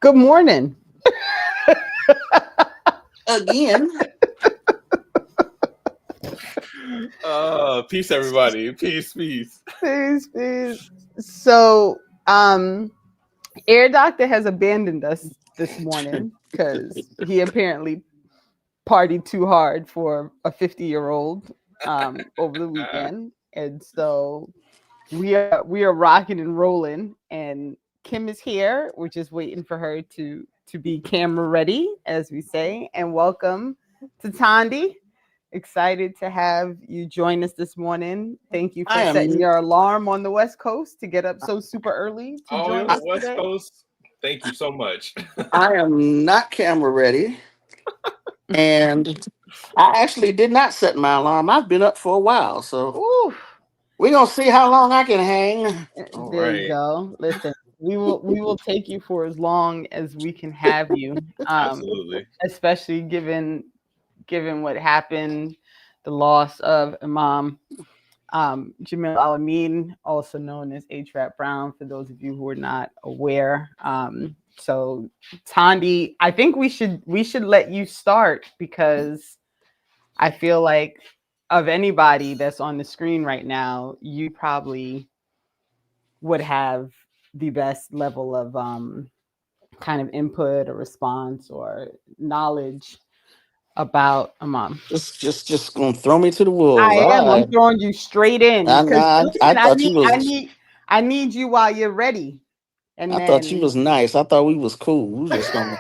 Good morning. Again. Peace, everybody. Peace. Peace. So, Air Doctor has abandoned us this morning because he apparently partied too hard for a 50-year-old over the weekend, and so we are rocking and rolling. And Kim is here. We're just waiting for her to be camera ready, as we say. And welcome to Tandy. Excited to have you join us this morning. Thank you for setting your alarm on the West Coast to get up so super early to join us West today. Coast. Thank you so much. I am not camera ready. And I actually did not set my alarm. I've been up for a while. So we're going to see how long I can hang. You go. Listen, we will take you for as long as we can have you. Absolutely. Especially given what happened, the loss of Imam Jamil Al-Amin, also known as A-Trap Brown, for those of you who are not aware. So Tandy, I think we should let you start, because I feel like of anybody that's on the screen right now, you probably would have the best level of kind of input or response or knowledge about Imam. Just gonna throw me to the wolves. I'm throwing you straight in. I need you while you're ready. And I thought you was nice. I thought we was cool. We was just gonna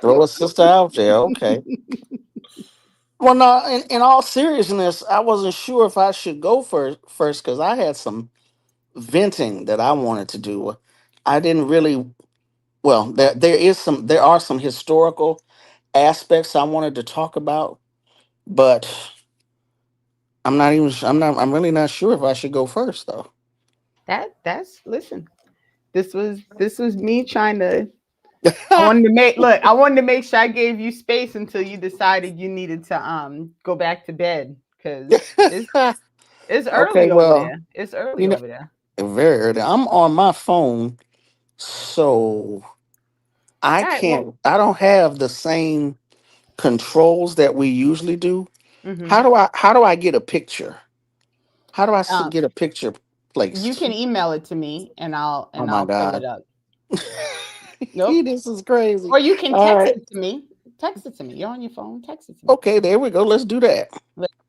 throw a sister out there. Okay. Well, no, in all seriousness, I wasn't sure if I should go first because I had some venting that I wanted to do. I didn't really. Well, there are some historical aspects I wanted to talk about, but I'm really not sure if I should go first though. Listen. This was me trying to. I wanted to make sure I gave you space until you decided you needed to go back to bed, because it's early over there. It's early over there. Very early. I'm on my phone, so I can't. I don't have the same controls that we usually do. Mm-hmm. How do I get a picture? How do I get a picture placed? You can email it to me, and I'll pull it up. Nope. This is crazy. Or you can text it to me. Text it to me. You're on your phone. Text it to me. Okay, there we go. Let's do that.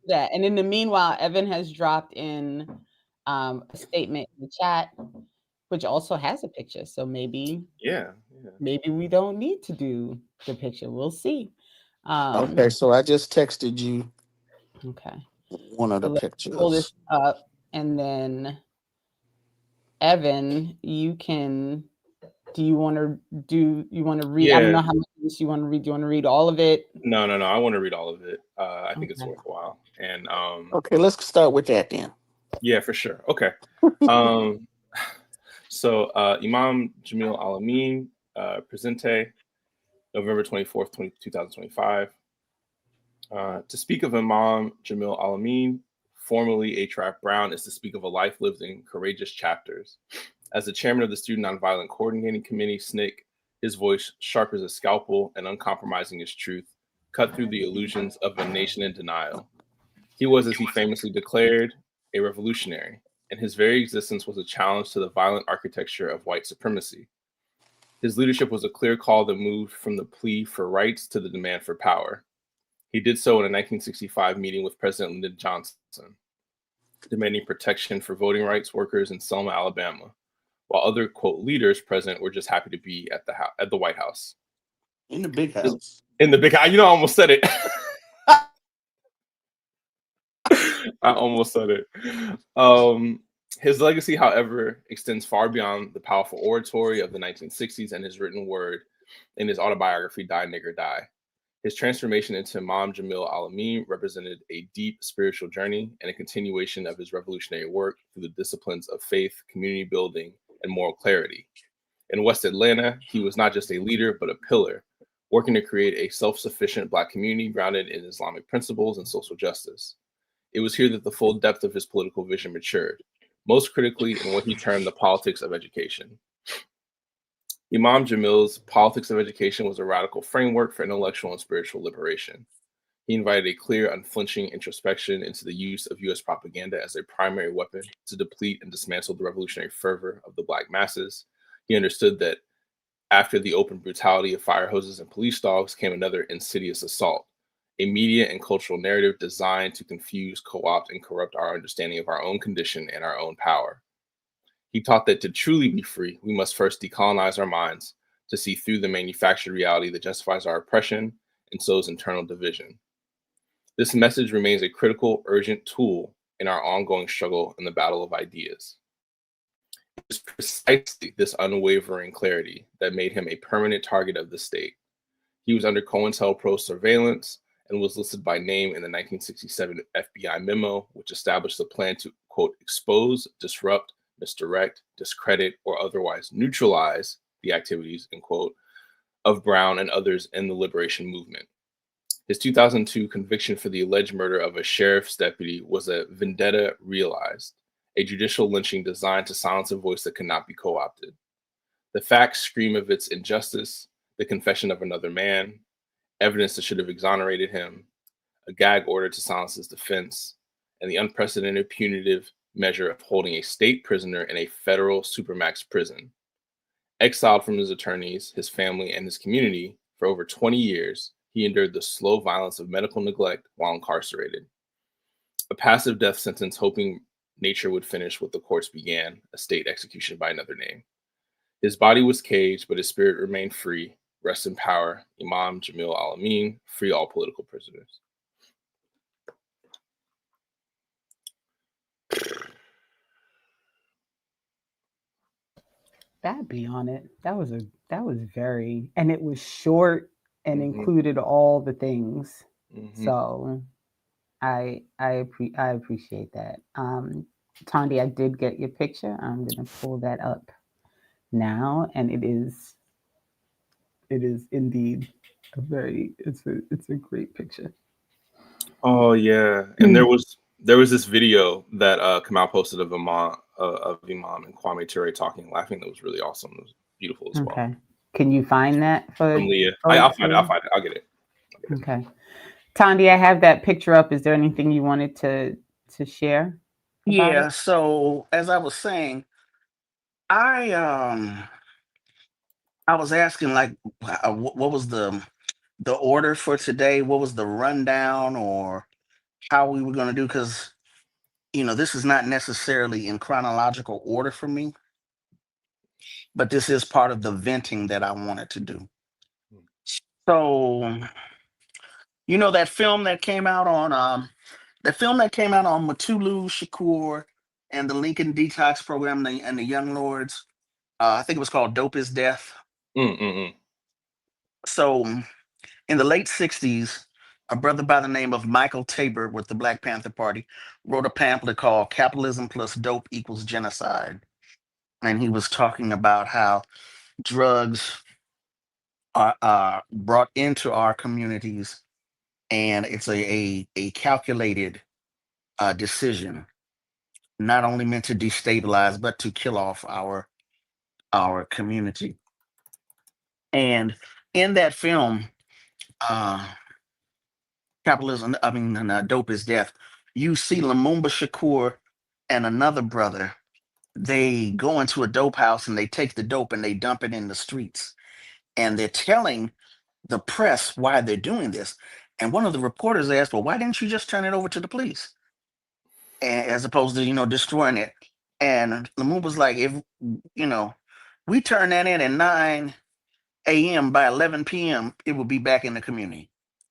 And in the meanwhile, Evan has dropped in a statement in the chat, which also has a picture. So maybe maybe we don't need to do the picture. We'll see. Okay, so I just texted you. Okay. One of the pictures. Pull this up, and then Evan, you can. Do you want to read? Yeah. I don't know how much you want to read. Do you want to read all of it? No. I want to read all of it. I think it's worthwhile. And okay, let's start with that then. Yeah, for sure. Okay. So Imam Jamil Al-Amin, Presente, November 24th, 2025. To speak of Imam Jamil Al-Amin, formerly A-Trap Brown, is to speak of a life lived in courageous chapters. As the chairman of the Student Nonviolent Coordinating Committee, SNCC, his voice sharp as a scalpel and uncompromising as truth, cut through the illusions of a nation in denial. He was, as he famously declared, a revolutionary, and his very existence was a challenge to the violent architecture of white supremacy. His leadership was a clear call that moved from the plea for rights to the demand for power. He did so in a 1965 meeting with President Lyndon Johnson, demanding protection for voting rights workers in Selma, Alabama, while other, quote, leaders present were just happy to be at the White House. In the big house. In the big house. You know, I almost said it. I almost said it. His legacy, however, extends far beyond the powerful oratory of the 1960s and his written word in his autobiography, Die Nigger Die. His transformation into Imam Jamil Al-Amin represented a deep spiritual journey and a continuation of his revolutionary work through the disciplines of faith, community building, and moral clarity. In West Atlanta, he was not just a leader, but a pillar, working to create a self-sufficient Black community grounded in Islamic principles and social justice. It was here that the full depth of his political vision matured, most critically in what he termed the politics of education. Imam Jamil's politics of education was a radical framework for intellectual and spiritual liberation. He invited a clear, unflinching introspection into the use of U.S. propaganda as a primary weapon to deplete and dismantle the revolutionary fervor of the Black masses. He understood that after the open brutality of fire hoses and police dogs came another insidious assault, a media and cultural narrative designed to confuse, co-opt, and corrupt our understanding of our own condition and our own power. He taught that to truly be free, we must first decolonize our minds to see through the manufactured reality that justifies our oppression and sows internal division. This message remains a critical, urgent tool in our ongoing struggle in the battle of ideas. It is precisely this unwavering clarity that made him a permanent target of the state. He was under COINTELPRO surveillance and was listed by name in the 1967 FBI memo, which established the plan to, quote, expose, disrupt, misdirect, discredit, or otherwise neutralize the activities, end quote, of Brown and others in the liberation movement. His 2002 conviction for the alleged murder of a sheriff's deputy was a vendetta realized, a judicial lynching designed to silence a voice that could not be co-opted. The facts scream of its injustice, the confession of another man, evidence that should have exonerated him, a gag order to silence his defense, and the unprecedented punitive measure of holding a state prisoner in a federal supermax prison. Exiled from his attorneys, his family, and his community for over 20 years, he endured the slow violence of medical neglect while incarcerated. A passive death sentence hoping nature would finish what the courts began, a state execution by another name. His body was caged, but his spirit remained free. Rest in power, Imam Jamil Al-Amin, free all political prisoners. That be on it. That was very, and it was short and included all the things. So I appreciate that. Tondi, I did get your picture. I'm gonna pull that up now, and it is indeed it's a great picture. Oh yeah, and there was this video that Kamal posted of Imam and Kwame Ture talking, laughing. That was really awesome. It was beautiful as well. Okay, can you find that for From Leah? I'll find it. I'll get it. Okay, Tondi, I have that picture up. Is there anything you wanted to share? Yeah. So as I was saying, I was asking like, what was the order for today? What was the rundown, or how we were going to do? Because this is not necessarily in chronological order for me, but this is part of the venting that I wanted to do. So, that film that came out on Matulu Shakur and the Lincoln Detox Program and the Young Lords. I think it was called Dope is Death. So in the late 60s, a brother by the name of Michael Tabor with the Black Panther Party wrote a pamphlet called Capitalism Plus Dope Equals Genocide. And he was talking about how drugs are brought into our communities, and it's a calculated decision, not only meant to destabilize, but to kill off our community. And in that film, Dope is Death, you see Lumumba Shakur and another brother. They go into a dope house and they take the dope and they dump it in the streets. And they're telling the press why they're doing this. And one of the reporters asked, well, why didn't you just turn it over to the police? As opposed to, destroying it. And Lumumba's like, if, we turn that in at 9 a.m., by 11 p.m., it will be back in the community.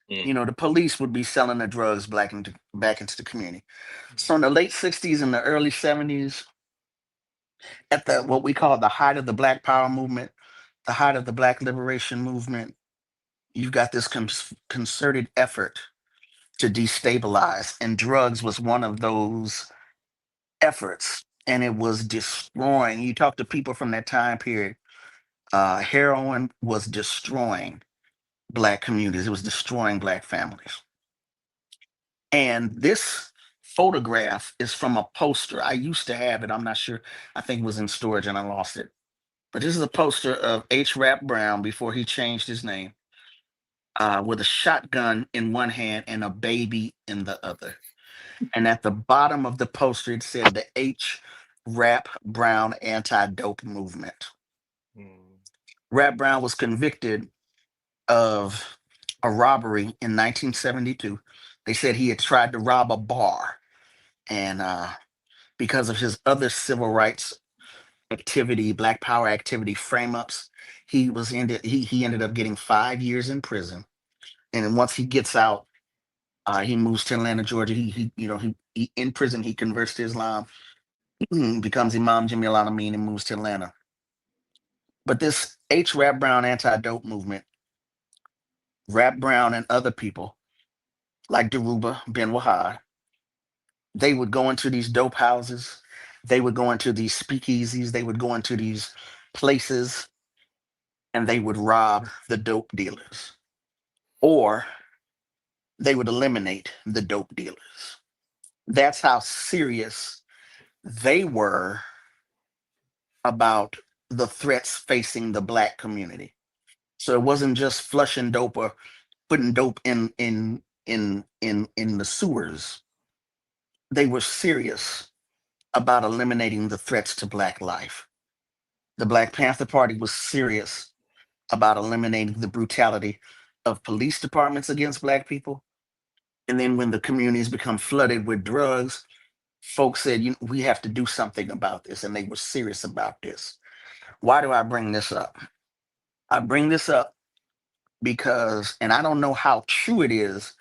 The police would be selling the drugs back into the community. So in the late 60s and the early 70s, At the what we call the height of the Black Power movement, the height of the Black Liberation movement, you've got this concerted effort to destabilize, and drugs was one of those efforts, and it was destroying. You talk to people from that time period, heroin was destroying Black communities, it was destroying Black families. And this photograph is from a poster. I used to have it. I'm not sure. I think it was in storage and I lost it. But this is a poster of H. Rap Brown before he changed his name, with a shotgun in one hand and a baby in the other. And at the bottom of the poster, it said the H. Rap Brown anti-dope movement. Mm. Rap Brown was convicted of a robbery in 1972. They said he had tried to rob a bar, and because of his other civil rights activity, Black Power activity frame ups, he ended up getting 5 years in prison. And then once he gets out, he moves to Atlanta, Georgia. He in prison he converts to Islam, becomes Imam Jamil Alameen, and moves to Atlanta. But this H. Rap Brown anti-dope movement, Rap Brown and other people like Daruba Ben Wahad, they would go into these dope houses, they would go into these speakeasies, they would go into these places, and they would rob the dope dealers, or they would eliminate the dope dealers. That's how serious they were about the threats facing the Black community. So it wasn't just flushing dope or putting dope in the sewers. They were serious about eliminating the threats to Black life. The Black Panther Party was serious about eliminating the brutality of police departments against Black people. And then when the communities become flooded with drugs, folks said, we have to do something about this. And they were serious about this. Why do I bring this up? I bring this up because, and I don't know how true it is,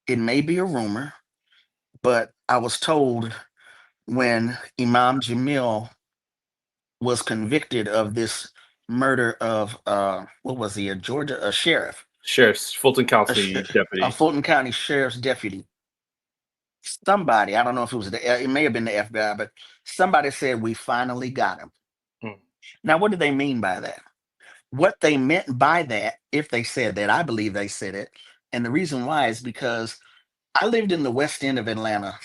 it may be a rumor, but I was told when Imam Jamil was convicted of this murder of, what was he, a Georgia, a sheriff, Sheriff's Fulton a, sh- County a deputy. Fulton County sheriff's deputy. Somebody, I don't know if it was it may have been the FBI, but somebody said we finally got him. Hmm. Now, what do they mean by that? What they meant by that, if they said that, I believe they said it. And the reason why is because I lived in the West End of Atlanta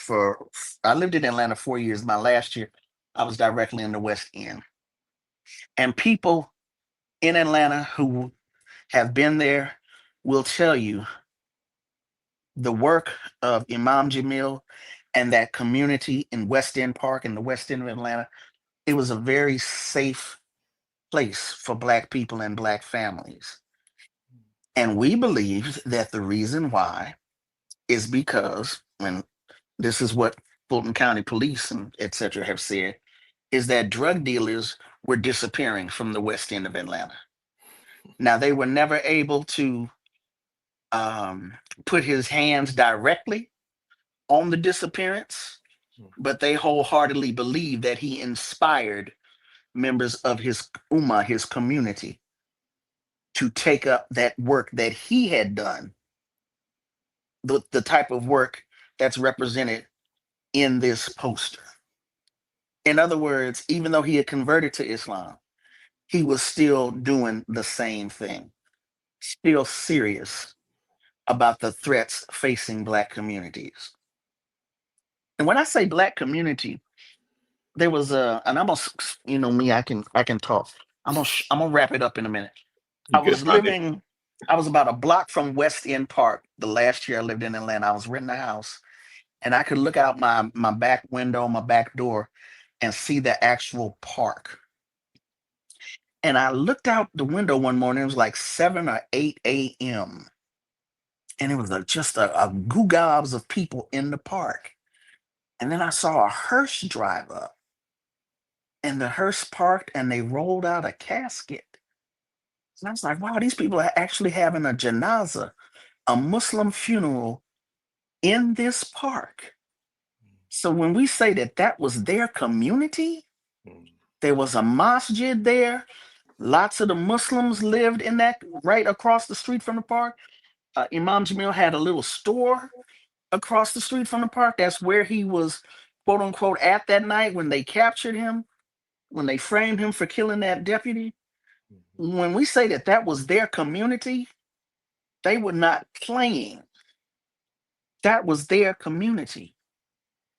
I lived in Atlanta 4 years. My last year, I was directly in the West End. And people in Atlanta who have been there will tell you the work of Imam Jamil and that community in West End Park in the West End of Atlanta. It was a very safe place for Black people and Black families. And we believed that the reason why is because, when this is what Fulton County Police and et cetera have said, is that drug dealers were disappearing from the West End of Atlanta. Now, they were never able to um, put his hands directly on the disappearance, but they wholeheartedly believe that he inspired members of his ummah, his community, to take up that work that he had done, the type of work that's represented in this poster. In other words, even though he had converted to Islam, he was still doing the same thing, still serious about the threats facing Black communities. And when I say Black community, there was and I'm gonna, me, I can talk. I'm gonna wrap it up in a minute. I You good, was Rodney? living, I was about a block from West End Park. The last year I lived in Atlanta, I was renting a house, and I could look out my back window, my back door, and see the actual park. And I looked out the window one morning. It was like 7 or 8 a.m. And it was just a goo gobs of people in the park. And then I saw a hearse drive up, and the hearse parked, and they rolled out a casket. And I was like, wow, these people are actually having a janazah, a Muslim funeral in this park. So when we say that that was their community, Hmm. There was a masjid there. Lots of the Muslims lived in that right across the street from the park. Imam Jamil had a little store across the street from the park. That's where he was, quote unquote, at that night when they captured him, when they framed him for killing that deputy. When we say that that was their community, they were not playing. That was their community.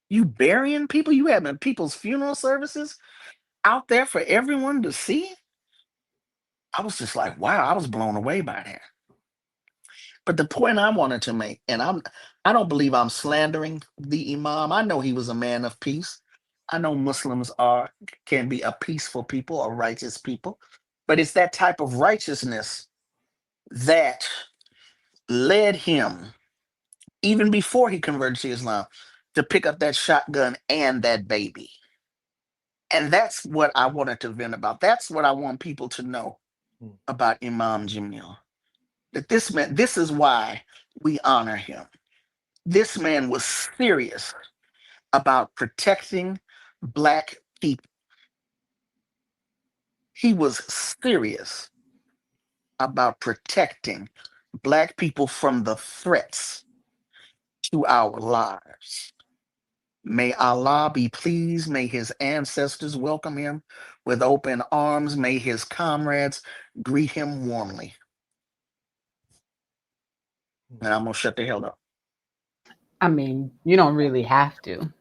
You burying people, you having people's funeral services out there for everyone to see. I was just like, wow, I was blown away by that. But the point I wanted to make, and I don't believe I'm slandering the Imam. I know he was a man of peace. I know Muslims are can be a peaceful people, a righteous people, but it's that type of righteousness that led him, even before he converted to Islam, to pick up that shotgun and that baby. And that's what I wanted to vent about. That's what I want people to know about Imam Jamil. That this man, this is why we honor him. This man was serious about protecting Black people. He was serious about protecting Black people from the threats to our lives. May Allah be pleased. May his ancestors welcome him with open arms. May his comrades greet him warmly. And I'm going to shut the hell up. I mean, you don't really have to.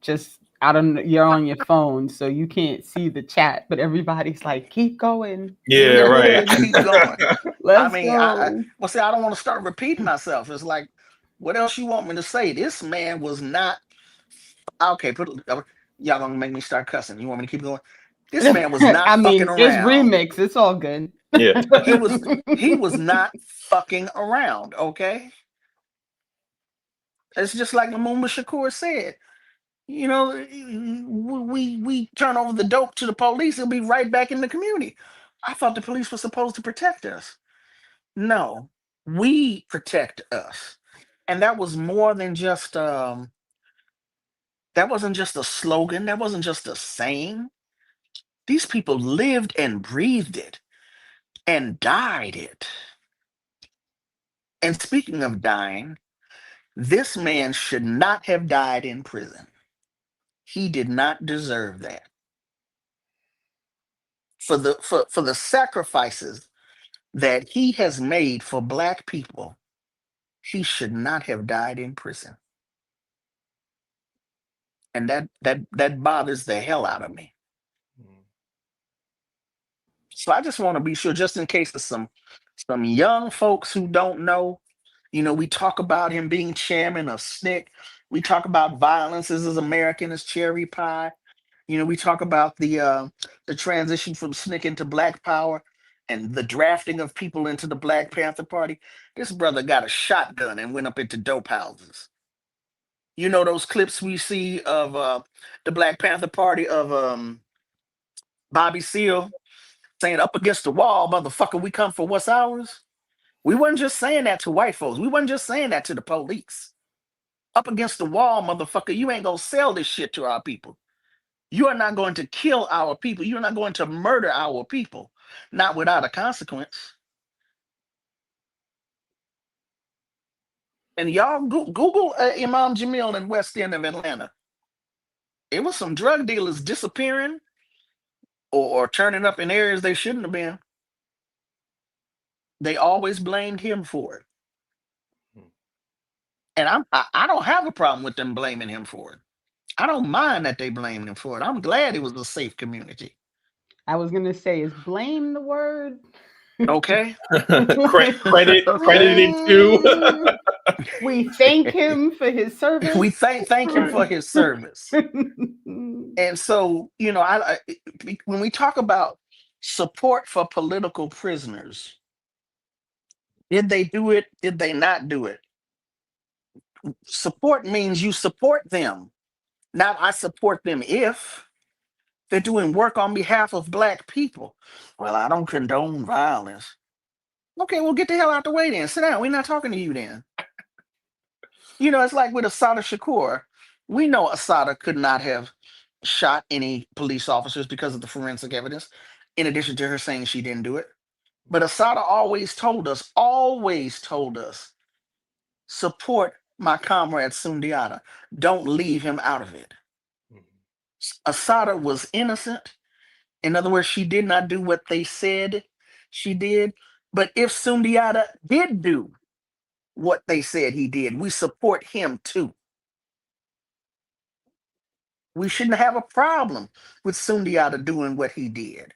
Just I don't know, you're on your phone, so you can't see the chat, but everybody's like, keep going. Yeah, We're right. good. Keep going. Let's go. Well, see, I don't want to start repeating myself. It's like, what else you want me to say? This man was not okay. Y'all gonna make me start cussing. You want me to keep going? This man was not I fucking mean, it's around. remix. It's all good. Yeah. He was not fucking around. Okay, it's just like Lumumba Shakur said. You know, we turn over the dope to the police, it'll be right back in the community. I thought the police were supposed to protect us. No, we protect us. And that was more than just that wasn't just a slogan, that wasn't just a saying. These people lived and breathed it and died it. And speaking of dying, this man should not have died in prison. He did not deserve that. For the sacrifices that he has made for Black people, he should not have died in prison. And that bothers the hell out of me. So I just want to be sure, just in case of some young folks who don't know, we talk about him being chairman of SNCC. We talk about violence is as American as cherry pie. We talk about the transition from SNCC into Black Power and the drafting of people into the Black Panther Party. This brother got a shotgun and went up into dope houses. You know those clips we see of the Black Panther Party of Bobby Seale saying up against the wall, motherfucker, we come for what's ours. We wasn't just saying that to white folks. We wasn't just saying that to the police. Up against the wall, motherfucker, you ain't gonna sell this shit to our people. You are not going to kill our people. You're not going to murder our people, not without a consequence. And y'all Google Imam Jamil in West End of Atlanta. It was some drug dealers disappearing or turning up in areas they shouldn't have been. They always blamed him for it. And I don't have a problem with them blaming him for it. I don't mind that they blamed him for it. I'm glad it was a safe community. I was gonna say, is blame the word? Okay. Credited too. Mm, we thank him for his service. We thank him for his service. And so, when we talk about support for political prisoners, did they do it? Did they not do it? Support means you support them. Not I support them if they're doing work on behalf of Black people. Well, I don't condone violence. Okay, well, get the hell out the way then. Sit down. We're not talking to you then. It's like with Asada Shakur. We know Asada could not have shot any police officers because of the forensic evidence, in addition to her saying she didn't do it. But Asada always told us, support my comrade Sundiata. Don't leave him out of it. Asada was innocent. In other words, she did not do what they said she did. But if Sundiata did do what they said he did, we support him too. We shouldn't have a problem with Sundiata doing what he did.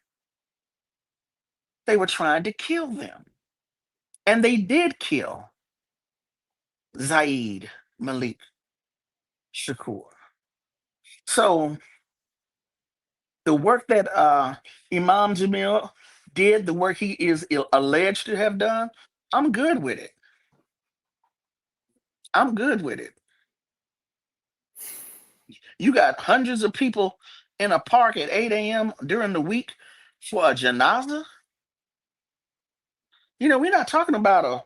They were trying to kill them. And they did kill Zaid Malik Shakur. So the work that Imam Jamil did, the work he is alleged to have done, I'm good with it. I'm good with it. You got hundreds of people in a park at 8 a.m. during the week for a janaza. You know, we're not talking about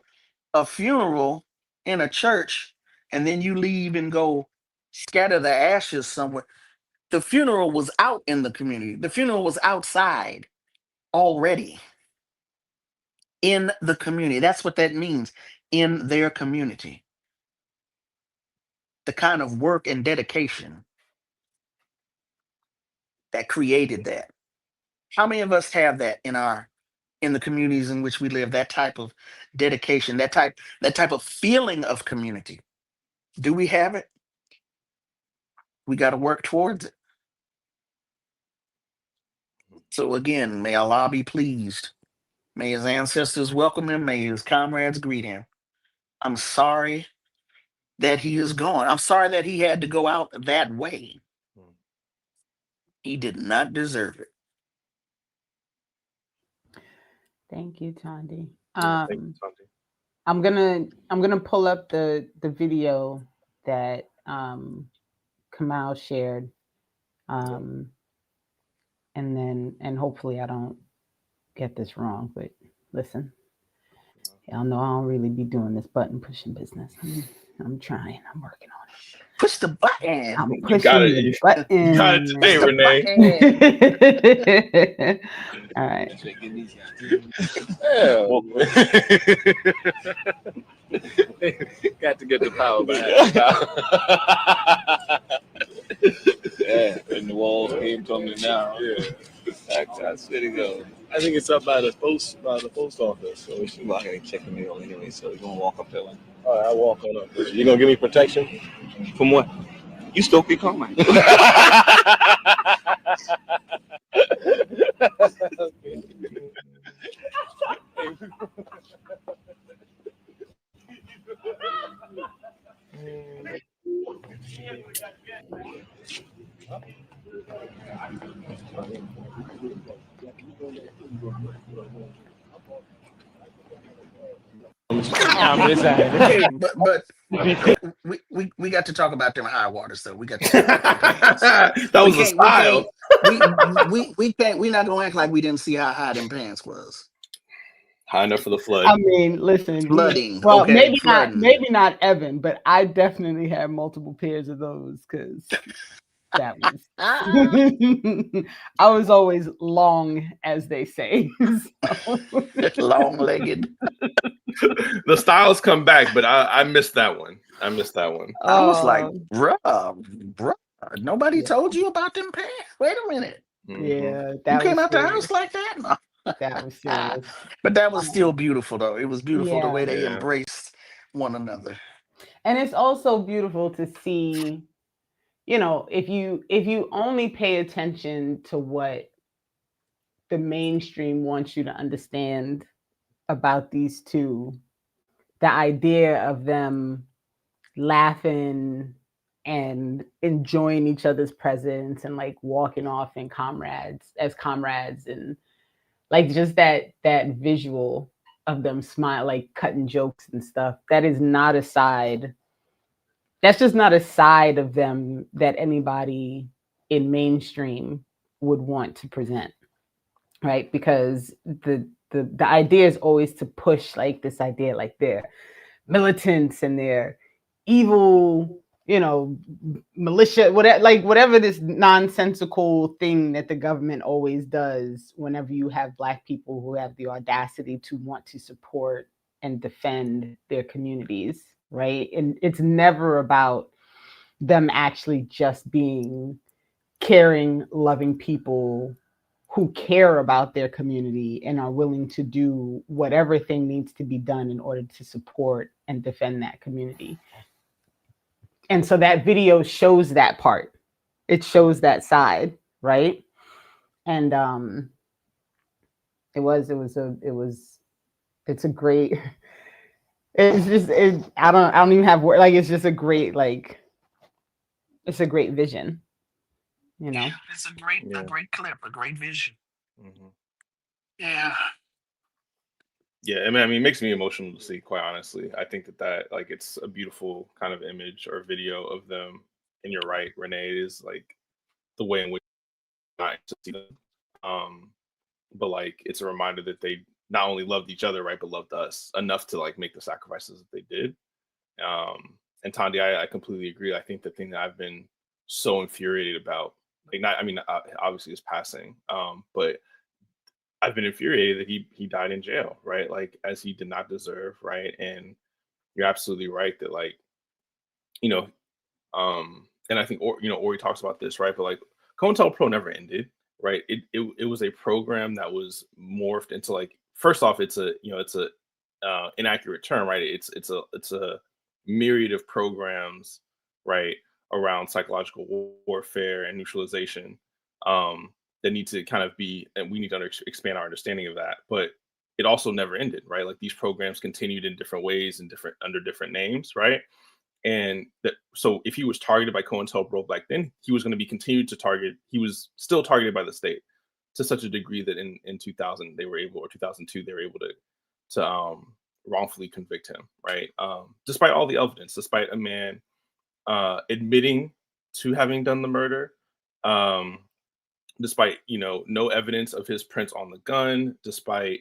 a funeral in a church and then you leave and go scatter the ashes somewhere. The funeral was out in the community. The funeral was outside already in the community. That's what that means, in their community. The kind of work and dedication that created that. How many of us have that in the communities in which we live, that type of dedication, that type of feeling of community? Do we have it? We got to work towards it. So again, may Allah be pleased. May his ancestors welcome him. May his comrades greet him. I'm sorry that he is gone. I'm sorry that he had to go out that way. He did not deserve it. Thank you, Tandi. Thank you, Tandi. I'm gonna pull up the video that Kamal shared, and hopefully I don't get this wrong. But listen, y'all know I don't really be doing this button pushing business. I'm trying. I'm working on it. Push the button. I'm You pushing got it. the You button. got it today, Push the Renee. All right. Got to get the power back. Yeah, and the walls came tumbling down. Yeah, that's where to go. I think it's up by the post office. So we should walk and check the mail anyway. So we're gonna walk up there. All right, I'll walk on up. You gonna give me protection from what? You still be calm. Okay, but we got to talk about them high waters though. We got to talk about them pants. That was a style. We can't. We're not gonna act like we didn't see how high them pants was. High enough for the flood. I mean, listen. Flooding. Well, Okay, maybe not Evan, but I definitely had multiple pairs of those because that was. I was always long, as they say. So. Long-legged. The styles come back, but I missed that one. I was like, bruh, nobody told you about them pants. Wait a minute. Yeah, you came out the house like that? No. That was serious. But that was still beautiful, though. It was beautiful the way they Yeah. embraced one another. And it's also beautiful to see, you know, if you only pay attention to what the mainstream wants you to understand about these two, the idea of them laughing and enjoying each other's presence and like walking off in comrades and like just that visual of them smile, like cutting jokes and stuff. That is not a side. That's just not a side of them that anybody in mainstream would want to present, right? Because the idea is always to push like this idea, like they're militants and they're evil, militia, whatever this nonsensical thing that the government always does whenever you have Black people who have the audacity to want to support and defend their communities, right? And it's never about them actually just being caring, loving people who care about their community and are willing to do whatever thing needs to be done in order to support and defend that community. And so that video shows that part. It shows that side, right? And it's a great, I don't even have word, like, it's just a great, like, it's a great vision, Yeah, it's a great clip, a great vision. Mm-hmm. Yeah. Yeah, I mean, it makes me emotional to see, quite honestly. I think that like, it's a beautiful kind of image or video of them. And you're right, Renee, is like the way in which not to see them. But like, it's a reminder that they not only loved each other, right, but loved us enough to like make the sacrifices that they did. And Tandy, I completely agree. I think the thing that I've been so infuriated about, like, not, I mean, obviously his passing, but I've been infuriated that he died in jail, right? Like, as he did not deserve, right? And you're absolutely right that, like, and I think Ori talks about this, right? But like, COINTELPRO never ended, right? It was a program that was morphed into, like, first off, it's a inaccurate term, right? It's a myriad of programs, right, around psychological warfare and neutralization. That need to kind of be, and we need to expand our understanding of that. But it also never ended, right? Like, these programs continued in different ways and under different names, right? And so if he was targeted by COINTELPRO back then, he was going to be continued to target. He was still targeted by the state to such a degree that in 2000 they were able, or 2002 they were able to wrongfully convict him, right? Despite all the evidence, despite a man admitting to having done the murder. Despite no evidence of his prints on the gun, despite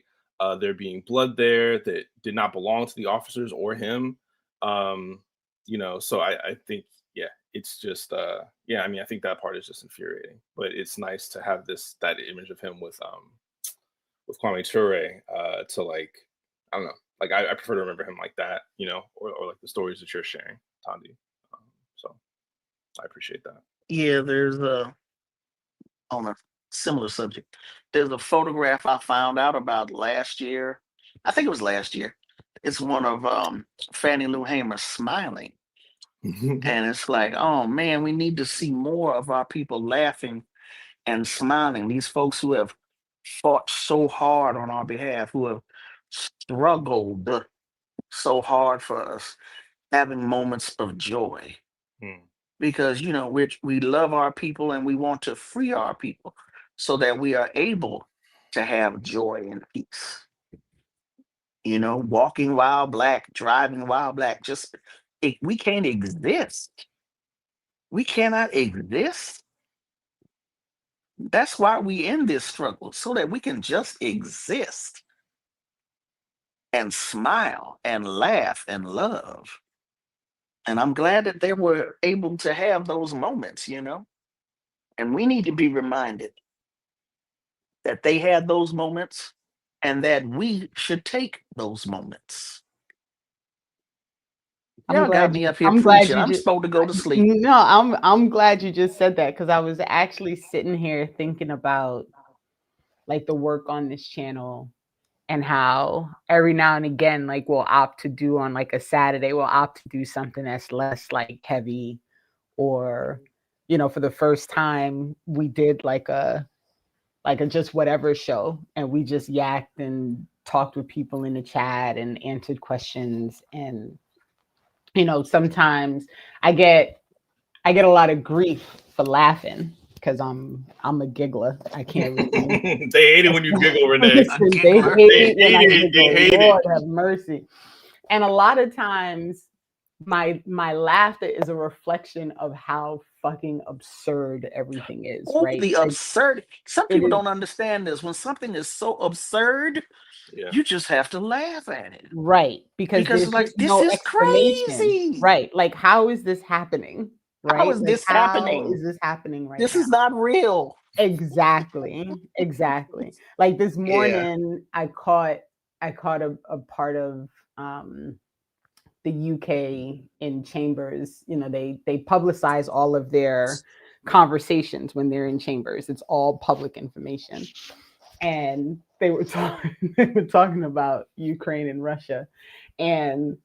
there being blood there that did not belong to the officers or him. So I think, yeah, it's just I mean, I think that part is just infuriating. But it's nice to have that image of him with Kwame Ture to, like, I don't know, like, I prefer to remember him like that, or like the stories that you're sharing, Tandy. So I appreciate that. Yeah, there's on a similar subject, there's a photograph I found out about last year. I think it was last year. It's one of Fannie Lou Hamer smiling. And it's like, oh man, we need to see more of our people laughing and smiling. These folks who have fought so hard on our behalf, who have struggled so hard for us, having moments of joy. Because we love our people and we want to free our people so that we are able to have joy and peace. Walking while Black, driving while Black, we can't exist. We cannot exist. That's why we in this struggle, so that we can just exist and smile and laugh and love. And I'm glad that they were able to have those moments, and we need to be reminded that they had those moments and that we should take those moments. Y'all got me up here preaching. I'm supposed to go to sleep. No, I'm glad you just said that, because I was actually sitting here thinking about, like, the work on this channel and how every now and again, like, we'll opt to do on, like, a Saturday, we'll opt to do something that's less, like, heavy, or, for the first time we did like a just whatever show, and we just yacked and talked with people in the chat and answered questions. And sometimes I get a lot of grief for laughing, because I'm a giggler. I can't really... They hate it when you giggle, Renee. They hate it when I giggle. Lord have mercy. And a lot of times my laughter is a reflection of how fucking absurd everything is, Oh, right? the Like, absurd. Some it people is don't understand this. When something is so absurd, Yeah. you just have to laugh at it. right because Because there's it's like, just this no is explanation, crazy. right? Like, how is this happening? How Right? is Like, this how happening? is this happening right This now? is not real. Exactly. Exactly. Like this Yeah. morning I caught a part of the UK in chambers. They publicize all of their conversations when they're in chambers. It's all public information. And they were talking they were talking about Ukraine and Russia. And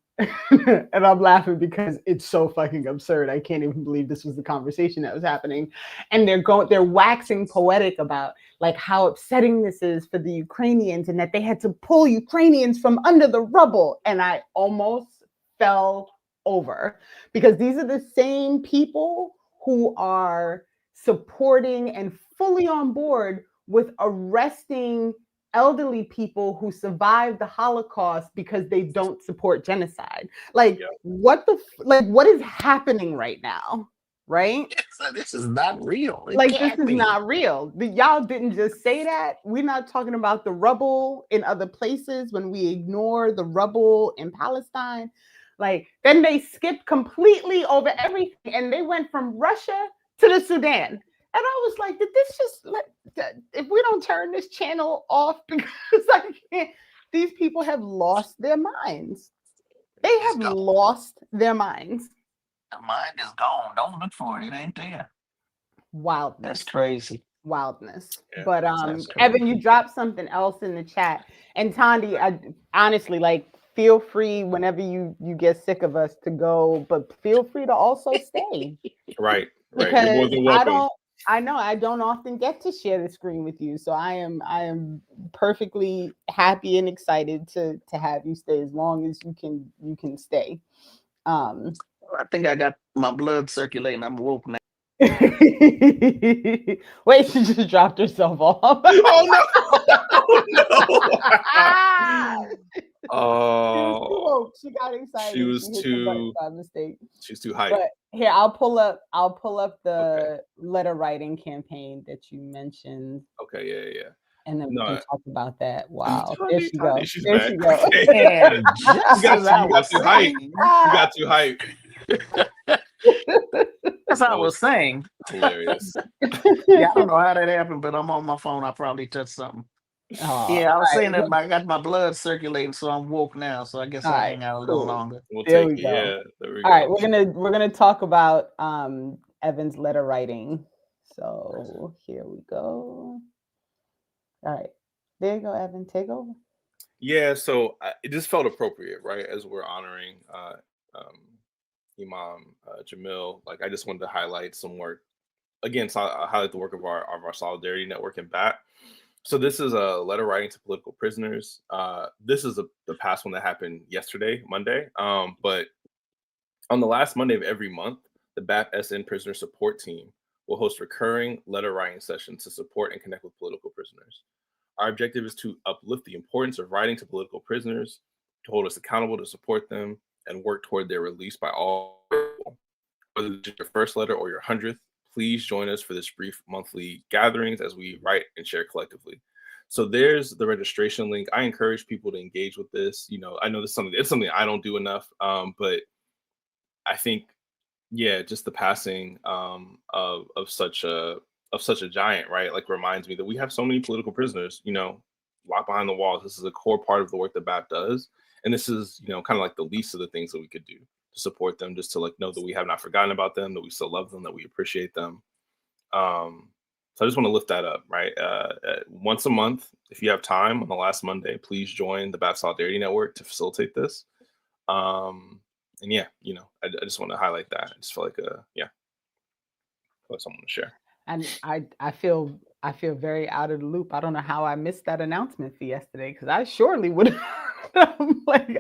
and I'm laughing because it's so fucking absurd. I can't even believe this was the conversation that was happening. And they're waxing poetic about like how upsetting this is for the Ukrainians and that they had to pull Ukrainians from under the rubble. And I almost fell over because these are the same people who are supporting and fully on board with arresting elderly people who survived the Holocaust because they don't support genocide. Like, Yeah. what is happening right now? Right? This is not real. It Like, this can't is be. not real. Y'all didn't just say that. We're not talking about the rubble in other places when we ignore the rubble in Palestine. Like, then they skipped completely over everything and they went from Russia to the Sudan. And I was like, did this just if we don't turn this channel off because I can't, these people have lost their minds. They It's have gone. lost their minds. The mind is gone. Don't look for it. It ain't there. Wildness. That's crazy. Wildness. Yeah, But That's Evan, crazy. you dropped something else in the chat. And Tondi, I honestly like feel free whenever you get sick of us to go, but feel free to also stay. Right. You're more Because than welcome. I know I don't often get to share the screen with you. So I am perfectly happy and excited to have you stay as long as you can stay. I think I got my blood circulating. I'm woke now. Wait, she just dropped herself off. Oh no! Oh, She got excited. she was She hit the button too. by mistake. She's too hyped. But here, I'll pull up the letter writing campaign that you mentioned, Okay, yeah. and then we No, can talk about that. Wow, there she Tony, goes. she's There back. she goes. Okay. And just You as I got was too hyped. saying, You got too hyped. as I That was was saying, hilarious. yeah, I don't know how that happened, but I'm on my phone. I probably touched something. Aw, Yeah, I was all saying right, that I got my blood circulating, so I'm woke now. So I guess all I'll right, hang out a little cool. longer. We'll There take we it. go. Yeah, there we All go. right, we're gonna talk about Evan's letter writing. So here we go. All right, there you go, Evan. Take over. Yeah, so it just felt appropriate, right? As we're honoring Imam Jamil, like I just wanted to highlight some work again. Highlight the work of our solidarity network in BAT. So this is a letter writing to political prisoners. This is the past one that happened yesterday, Monday. But on the last Monday of every month, the BAT SN Prisoner Support Team will host recurring letter writing sessions to support and connect with political prisoners. Our objective is to uplift the importance of writing to political prisoners, to hold us accountable to support them, and work toward their release by all people. Whether it's your first letter or your 100th, please join us for this brief monthly gatherings as we write and share collectively. So there's the registration link. I encourage people to engage with this. I know it's something I don't do enough, but I think, yeah, just the passing of such a giant, right? Like reminds me that we have so many political prisoners, locked behind the walls. This is a core part of the work that BAP does, and this is, kind of like the least of the things that we could do to support them, just to like know that we have not forgotten about them, that we still love them, that we appreciate them. So I just want to lift that up, right? Once a month, if you have time on the last Monday, please join the BAP Solidarity Network to facilitate this. And yeah, I just want to highlight that. I just feel like someone to share. And I feel very out of the loop. I don't know how I missed that announcement for yesterday because I surely would. Like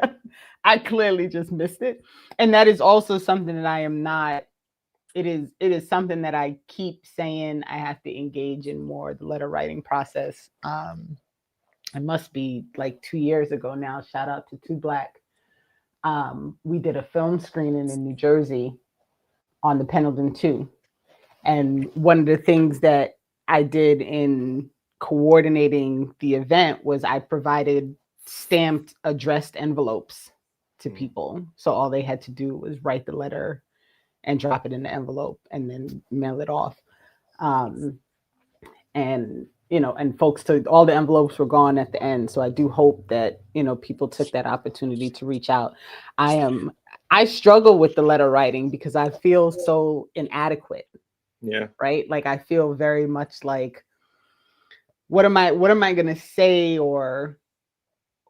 I clearly just missed it, and that is also something that I am not. It is something that I keep saying I have to engage in more, the letter writing process. It must be like 2 years ago now. Shout out to Two Black. we did a film screening in New Jersey on the Pendleton 2. And one of the things that I did in coordinating the event was I provided stamped addressed envelopes to people. So all they had to do was write the letter and drop it in the envelope and then mail it off. And and folks took all the envelopes were gone at the end. So I do hope that people took that opportunity to reach out. I struggle with the letter writing because I feel so inadequate. Yeah. Right. Like I feel very much like, what am I gonna say or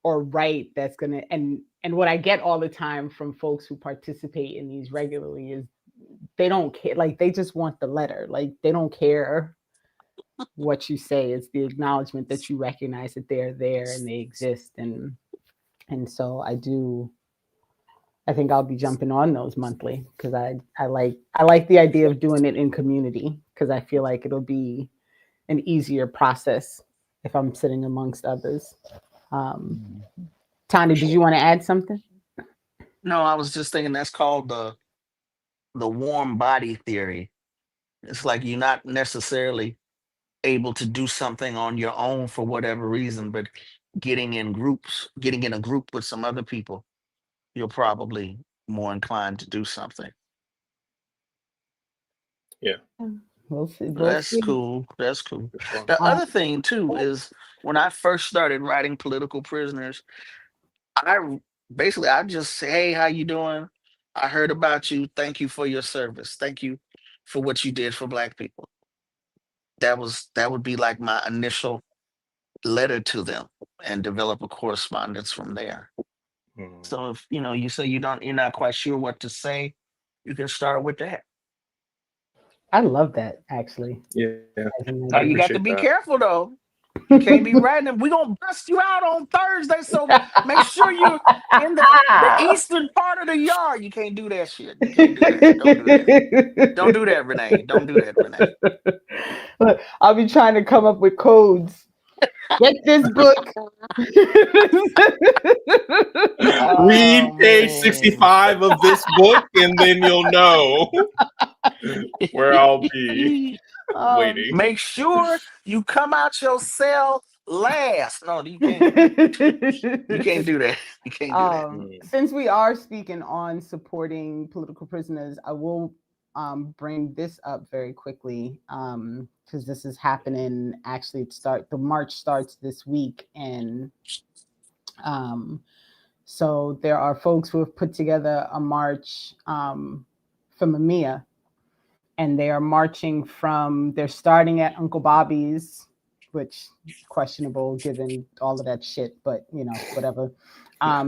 write that's gonna, and what I get all the time from folks who participate in these regularly is they don't care. Like they just want the letter. Like they don't care what you say. It's the acknowledgement that you recognize that they're there and they exist. And so I think I'll be jumping on those monthly because I like the idea of doing it in community because I feel like it'll be an easier process if I'm sitting amongst others. Tani, did you want to add something? No, I was just thinking that's called the warm body theory. It's like you're not necessarily able to do something on your own for whatever reason, but getting in a group with some other people, you're probably more inclined to do something. Yeah. We'll see. That's cool. That's cool. It's fun. The other thing too is when I first started writing political prisoners, I I just say, hey, how you doing? I heard about you. Thank you for your service. Thank you for what you did for Black people. That would be like my initial letter to them and develop a correspondence from there. So if you say you're not quite sure what to say, you can start with that. I love that actually. Yeah. Now you got to be careful though. You can't be writing them. We're gonna bust you out on Thursday, so make sure you're in the eastern part of the yard. You can't do that shit. You can't do that. Don't do that. Don't do that, Renee. Don't do that, Renee. Look, I'll be trying to come up with codes. Get this book. Read page 65 of this book, and then you'll know where I'll be waiting. Make sure you come out your cell last. No, you can't. You can't do that. You can't do that. Since we are speaking on supporting political prisoners, I will bring this up very quickly because this is happening. Actually, the march starts this week, and so there are folks who have put together a march for Mamiya, and they are marching they're starting at Uncle Bobby's, which is questionable given all of that shit, but whatever.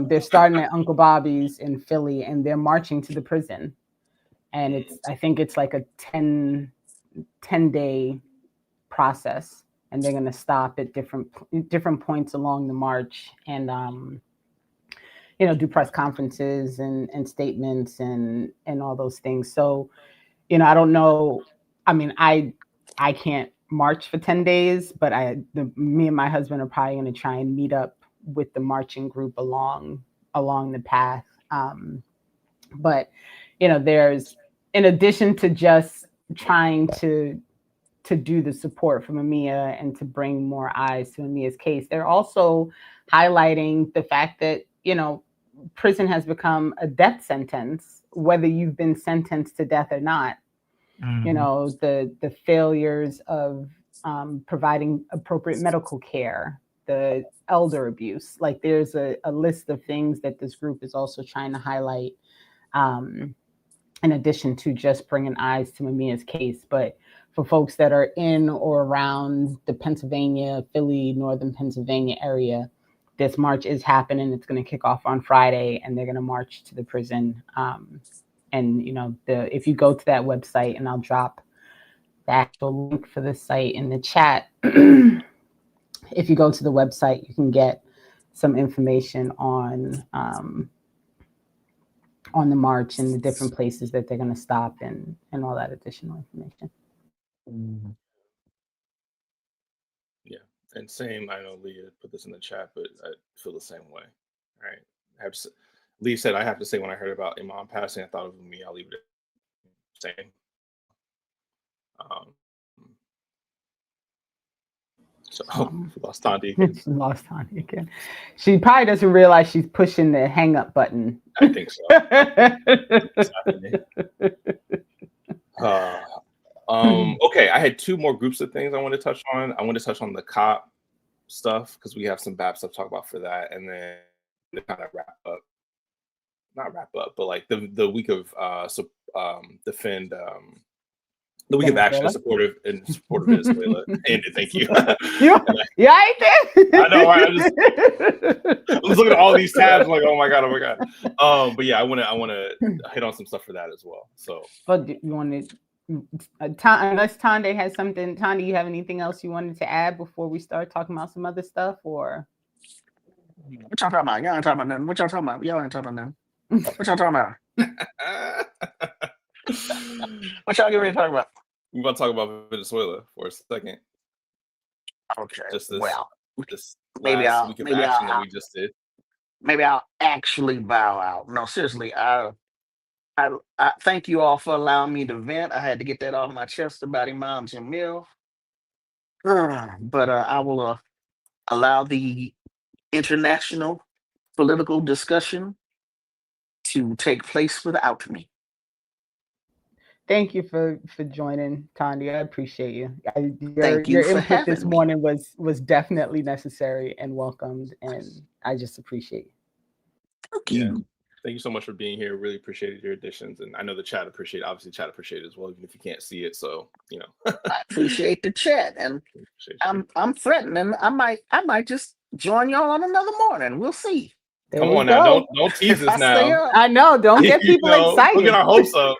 They're starting at Uncle Bobby's in Philly, and they're marching to the prison. And I think it's like a 10-day process, and they're going to stop at different points along the march and do press conferences and statements and all those things. So I don't know. I mean, I can't march for 10 days, but me and my husband are probably going to try and meet up with the marching group along the path. But there's, in addition to just trying to do the support for Mamiya and to bring more eyes to Mamiya's case, they're also highlighting the fact that prison has become a death sentence, whether you've been sentenced to death or not. The failures of providing appropriate medical care, the elder abuse. Like there's a list of things that this group is also trying to highlight, in addition to just bringing eyes to Mamiya's case. But for folks that are in or around the Pennsylvania, Philly, Northern Pennsylvania area, this march is happening. It's going to kick off on Friday, and they're going to march to the prison. And if you go to that website, and I'll drop the actual link for the site in the chat. If you go to the website, you can get some information on the march and the different places that they're going to stop and all that additional information. Yeah, and same. I know Leah put this in the chat, but I feel the same way. Right, Lee said, I have to say, when I heard about Imam passing, I thought of me. I'll leave it saying. So lost Tandy again. Lost Tanya again. She probably doesn't realize she's pushing the hang up button. I think so. Okay, I had two more groups of things I want to touch on. I want to touch on the cop stuff because we have some BAP stuff to talk about for that, and then to kind of not wrap up, but like the week of defend the week of action in support of Venezuela. And thank you. You ain't there? I know, right? I was looking at all these tabs, like, oh my god. But yeah, I want to hit on some stuff for that as well. So, but you wanted, unless Tande has something. Tande, you have anything else you wanted to add before we start talking about some other stuff, or? What y'all talking about? Y'all ain't talking about nothing. What y'all talking about? Y'all ain't talking about nothing. What y'all talking about? What y'all getting ready to talk about? We're going to talk about Venezuela for a second. Okay. Just this, well, this maybe last week of action that we just did. Maybe I'll actually bow out. No, seriously, I thank you all for allowing me to vent. I had to get that off my chest about Imam Jamil. But I will allow the international political discussion to take place without me. Thank you for joining, Tande. I appreciate you. Thank you your for input this having me. morning was definitely necessary and welcomed, and I just appreciate you. Thank you. Yeah. Thank you so much for being here. Really appreciated your additions, and I know the chat appreciate. Obviously, chat appreciate it as well, even if you can't see it. So I appreciate the chat, and I'm threatening. I might just join y'all on another morning. We'll see. Come on now, don't tease us now. I know, don't get people excited. Don't get our hopes up.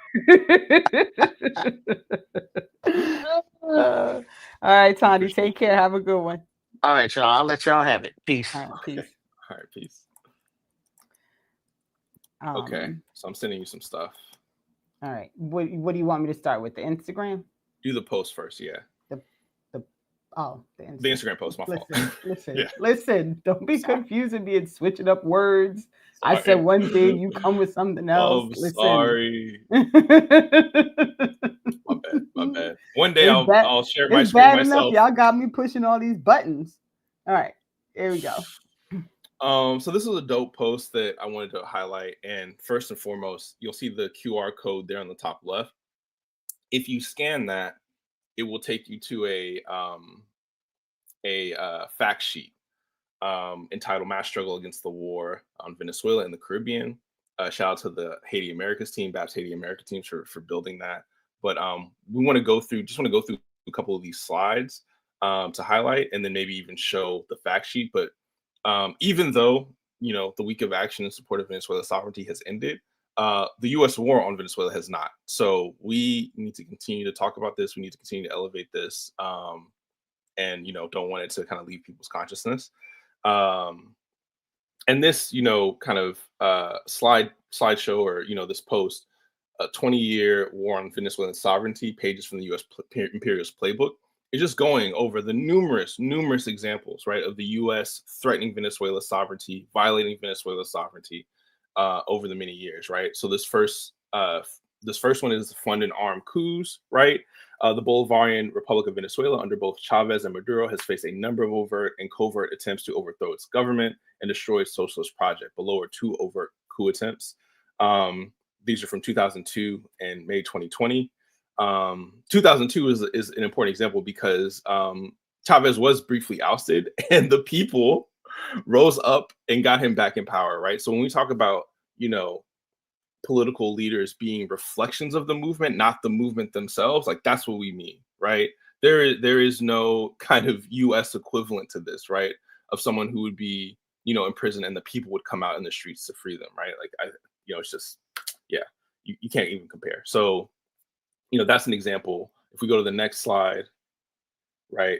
All right, Tande, take care. Have a good one. All right, y'all. I'll let y'all have it. Peace. All right, peace. All right, peace. Okay, so I'm sending you some stuff. All right, what do you want me to start with? The Instagram? Do the post first, yeah. The Instagram post. My fault. Listen. Don't be confusing me and switching up words. Sorry. I said one thing, you come with something else. Sorry. My bad. One day I'll share my screen bad myself. Enough. Y'all got me pushing all these buttons. All right, here we go. So this is a dope post that I wanted to highlight. And first and foremost, you'll see the QR code there on the top left. If you scan that, it will take you to a fact sheet entitled "Mass Struggle Against the War on Venezuela and the Caribbean." Shout out to the Haiti Americas team, BAP's Haiti America teams for building that. But we want to go through a couple of these slides to highlight, and then maybe even show the fact sheet. But even though the week of action in support of Venezuela's sovereignty has ended, the U.S. war on Venezuela has not. So we need to continue to talk about this. We need to continue to elevate this, and don't want it to kind of leave people's consciousness. And this, kind of slideshow or this post, a 20-year war on Venezuelan sovereignty, pages from the U.S. imperialist playbook. It's just going over the numerous examples, right, of the U.S. threatening Venezuela's sovereignty, violating Venezuela's sovereignty over the many years, right? So this first one is fund and armed coups, right? The Bolivarian Republic of Venezuela, under both Chavez and Maduro, has faced a number of overt and covert attempts to overthrow its government and destroy its socialist project. Below are 2 overt coup attempts. These are from 2002 and May 2020. 2002 is an important example because Chavez was briefly ousted and the people rose up and got him back in power, right? So when we talk about, political leaders being reflections of the movement, not the movement themselves, like that's what we mean, right? There is no kind of U.S. equivalent to this, right? Of someone who would be, in prison and the people would come out in the streets to free them, right? Like, it's just, yeah, you can't even compare. So, that's an example. If we go to the next slide, right?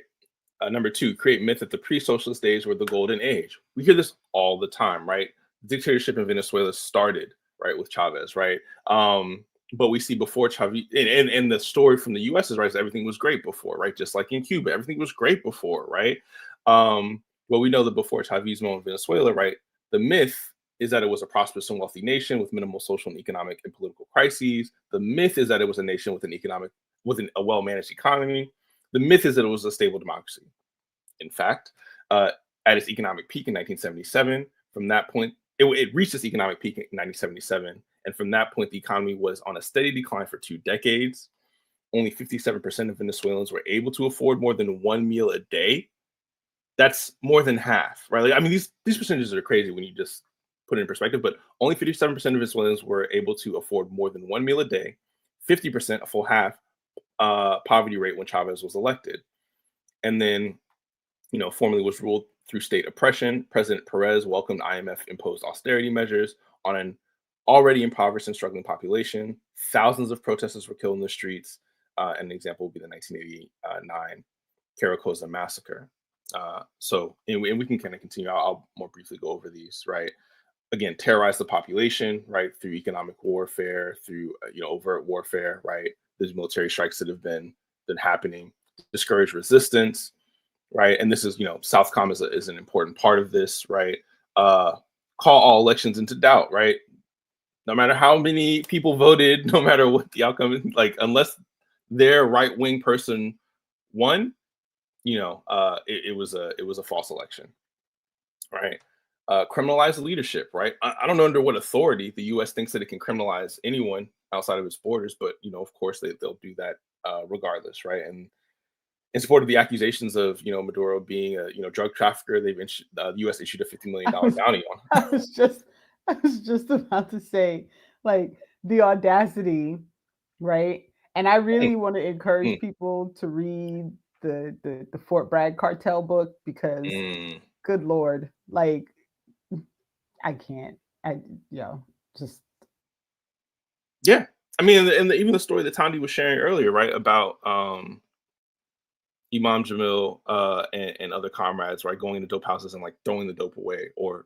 Number 2, create myth that the pre-socialist days were the golden age. We hear this all the time, right? Dictatorship in Venezuela started, right, with Chavez, right? But we see before Chavez, and the story from the U.S. is, right, so everything was great before, right? Just like in Cuba, everything was great before, right? Well, we know that before Chavismo in Venezuela, right, the myth is that it was a prosperous and wealthy nation with minimal social and economic and political crises. The myth is that it was a nation with a well-managed economy. The myth is that it was a stable democracy. In fact, at its economic peak in 1977, from that point, it reached its economic peak in 1977. And from that point, the economy was on a steady decline for 2 decades. Only 57% of Venezuelans were able to afford more than one meal a day. That's more than half, right? Like, I mean, these percentages are crazy when you just put it in perspective, but only 57% of Venezuelans were able to afford more than one meal a day, 50%, a full half, poverty rate when Chavez was elected. And then, formerly was ruled through state oppression. President Perez welcomed IMF-imposed austerity measures on an already impoverished and struggling population. Thousands of protesters were killed in the streets. An example would be the 1989 Caracosa massacre. And we can kind of continue. I'll more briefly go over these, right? Again, terrorize the population, right, through economic warfare, through overt warfare, right? There's military strikes that have been happening. Discourage resistance, right? And this is, Southcom is an important part of this, right? Call all elections into doubt, right? No matter how many people voted, no matter what the outcome is, like unless their right-wing person won, it was a false election, right? Criminalize leadership, right? I don't know under what authority the U.S. thinks that it can criminalize anyone outside of its borders, but of course they'll do that regardless, right? And in support of the accusations of Maduro being a drug trafficker, the U.S. issued a $50 million bounty on him. I was just about to say, like, the audacity, right? And I really want to encourage people to read the Fort Bragg cartel book because, good Lord, like, I can't. Just. Yeah. I mean, and even the story that Tandy was sharing earlier, right, about Imam Jamil and other comrades, right, going into dope houses and like throwing the dope away, or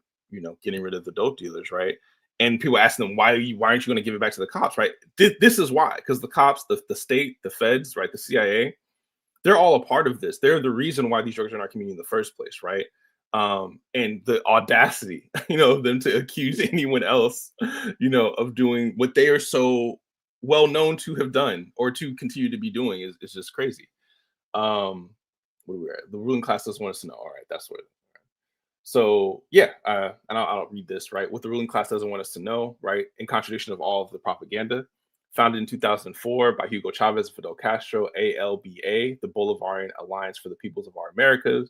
getting rid of the dope dealers, right? And people asking them, why aren't you going to give it back to the cops, right? This is why, because the cops, the state, the feds, right, the CIA, they're all a part of this. They're the reason why these drugs are in our community in the first place, right? And the audacity, of them to accuse anyone else, of doing what they are so well known to have done or to continue to be doing is just crazy. Where we at? The ruling class doesn't want us to know. All right, that's what. So yeah, and I'll read this, right. What the ruling class doesn't want us to know, right, in contradiction of all of the propaganda. Founded in 2004 by Hugo Chavez and Fidel Castro, ALBA, the Bolivarian Alliance for the Peoples of Our Americas,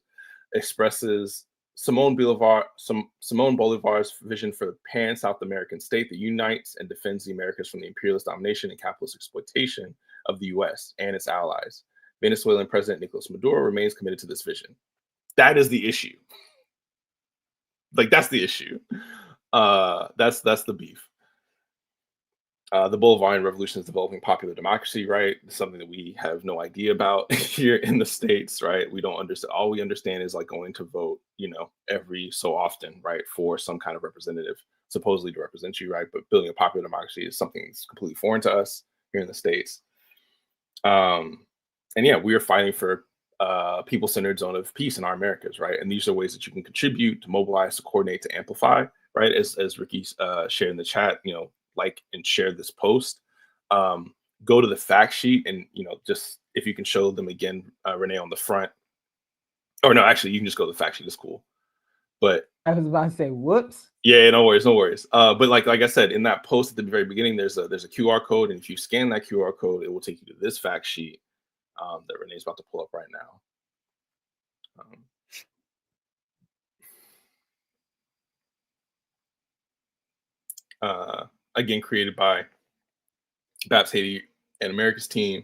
expresses Simón Bolivar's vision for the pan-South American state that unites and defends the Americas from the imperialist domination and capitalist exploitation of the U.S. and its allies. Venezuelan President Nicolas Maduro remains committed to this vision. That is the issue. Like, that's the issue. That's the beef. The Bolivarian Revolution is developing popular democracy, right? It's something that we have no idea about here in the States, right? We don't understand. All we understand is like going to vote, every so often, right, for some kind of representative, supposedly to represent you, right? But building a popular democracy is something that's completely foreign to us here in the States. And yeah, we are fighting for people-centered zone of peace in our Americas, right? And these are ways that you can contribute, to mobilize, to coordinate, to amplify, right? As Ricky shared in the chat, like and share this post. Go to the fact sheet and just if you can show them again, Renee, on the front. Or no, actually, you can just go to the fact sheet. It's cool. But I was about to say, whoops. Yeah, no worries. But like I said, in that post at the very beginning, there's a QR code, and if you scan that QR code, it will take you to this fact sheet that Renee's about to pull up right now. Again, created by Babs Haiti and America's team.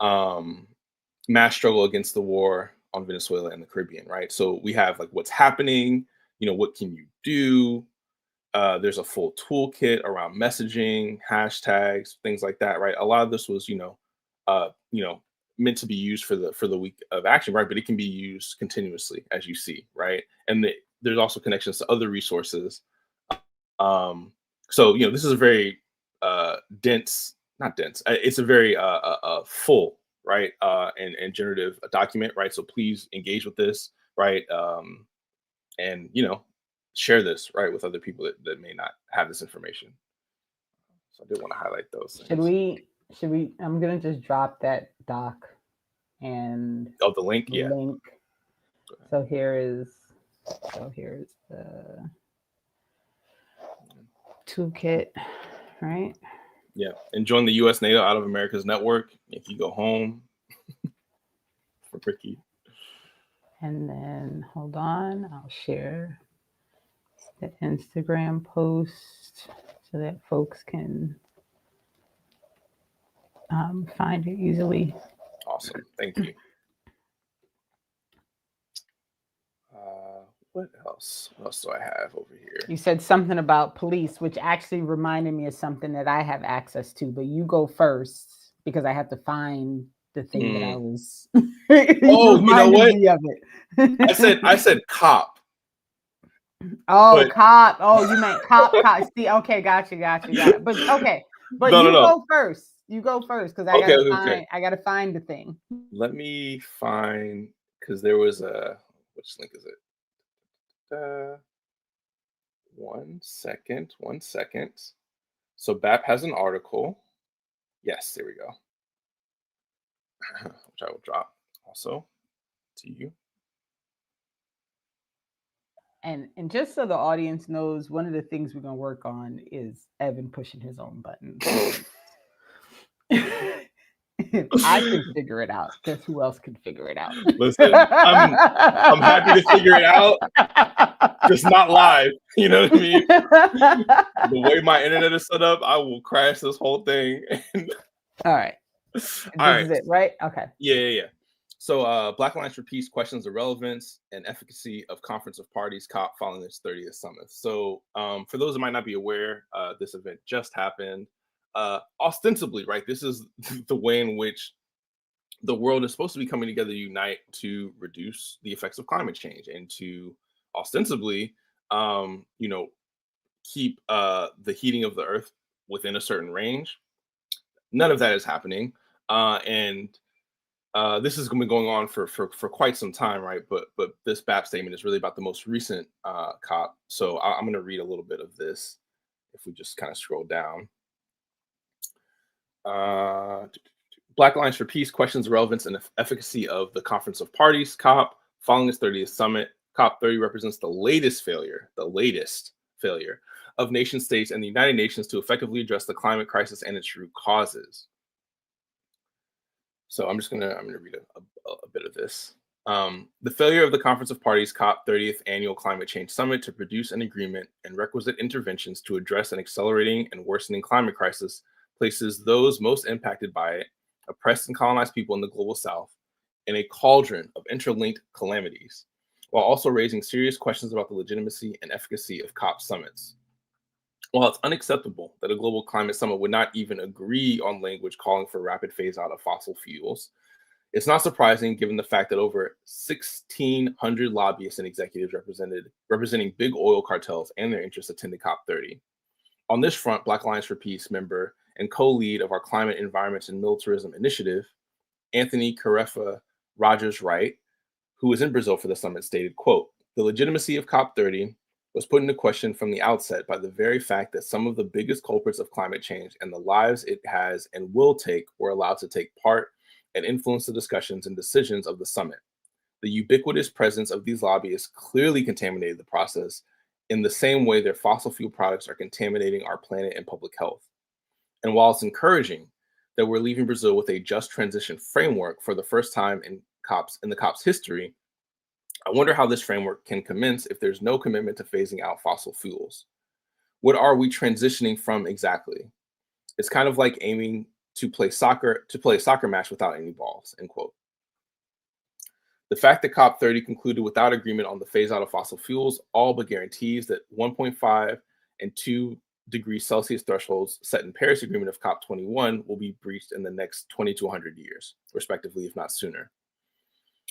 Mass struggle against the war on Venezuela and the Caribbean, right? So we have like what's happening, what can you do? There's a full toolkit around messaging, hashtags, things like that, right? A lot of this was, meant to be used for the week of action, right? But it can be used continuously, as you see, right? And there's also connections to other resources. So this is a very it's a very full, right, and generative document, right? So please engage with this, right? And share this, right, with other people that may not have this information. So I did want to highlight those things. Should we, I'm going to just drop that doc and the link. Yeah. Link. So here's the toolkit, right? Yeah. And join the U.S. NATO Out of America's network if you go home. For Ricky. And then hold on, I'll share the Instagram post so that folks can find it easily. Awesome. Thank you. What else? What else do I have over here? You said something about police, which actually reminded me of something that I have access to, but you go first because I have to find the thing that I was. Oh, you know what? Me of it. I said cop. Oh, cop. Oh, you meant cop. See, okay, gotcha. But okay, but no, go first. You go first because I gotta find the thing. Let me find, because there was which link is it? 1 second. So BAP has an article. Yes, there we go. Which I will drop also to you. And just so the audience knows, one of the things we're gonna work on is Evan pushing his own buttons. If I can figure it out, guess who else can figure it out? Listen, I'm happy to figure it out, just not live. You know what I mean? The way my internet is set up, I will crash this whole thing. All right. This is it, right? Okay. Yeah. So Black Alliance for Peace questions the relevance and efficacy of Conference of Parties COP following its 30th summit. So for those that might not be aware, this event just happened. Ostensibly, right, this is the way in which the world is supposed to be coming together to unite to reduce the effects of climate change and to ostensibly, keep the heating of the earth within a certain range. None of that is happening. And this has been going on for quite some time, right? But this BAP statement is really about the most recent COP. So I'm going to read a little bit of this if we just kind of scroll down. Black Alliance for Peace questions the relevance and efficacy of the Conference of Parties, COP, following its 30th summit. COP 30 represents the latest failure of nation states and the United Nations to effectively address the climate crisis and its root causes. So I'm gonna read a bit of this. The failure of the Conference of Parties COP 30th Annual Climate Change Summit to produce an agreement and requisite interventions to address an accelerating and worsening climate crisis places those most impacted by it, oppressed and colonized people in the global south, in a cauldron of interlinked calamities, while also raising serious questions about the legitimacy and efficacy of COP summits. While it's unacceptable that a global climate summit would not even agree on language calling for rapid phase out of fossil fuels, it's not surprising given the fact that over 1,600 lobbyists and executives representing big oil cartels and their interests attended COP 30. On this front, Black Alliance for Peace member and co-lead of our Climate, Environment, and Militarism Initiative, Anthony Carefa Rogers Wright, who was in Brazil for the summit, stated, quote, "The legitimacy of COP 30 was put into question from the outset by the very fact that some of the biggest culprits of climate change and the lives it has and will take were allowed to take part and influence the discussions and decisions of the summit. The ubiquitous presence of these lobbyists clearly contaminated the process in the same way their fossil fuel products are contaminating our planet and public health. And while it's encouraging that we're leaving Brazil with a just transition framework for the first time in the COP's history, I wonder how this framework can commence if there's no commitment to phasing out fossil fuels. What are we transitioning from exactly? It's kind of like aiming to play a soccer match without any balls," end quote. The fact that COP 30 concluded without agreement on the phase out of fossil fuels all but guarantees that 1.5 and 2 degrees Celsius thresholds set in Paris Agreement of COP 21 will be breached in the next 20 to 100 years, respectively, if not sooner.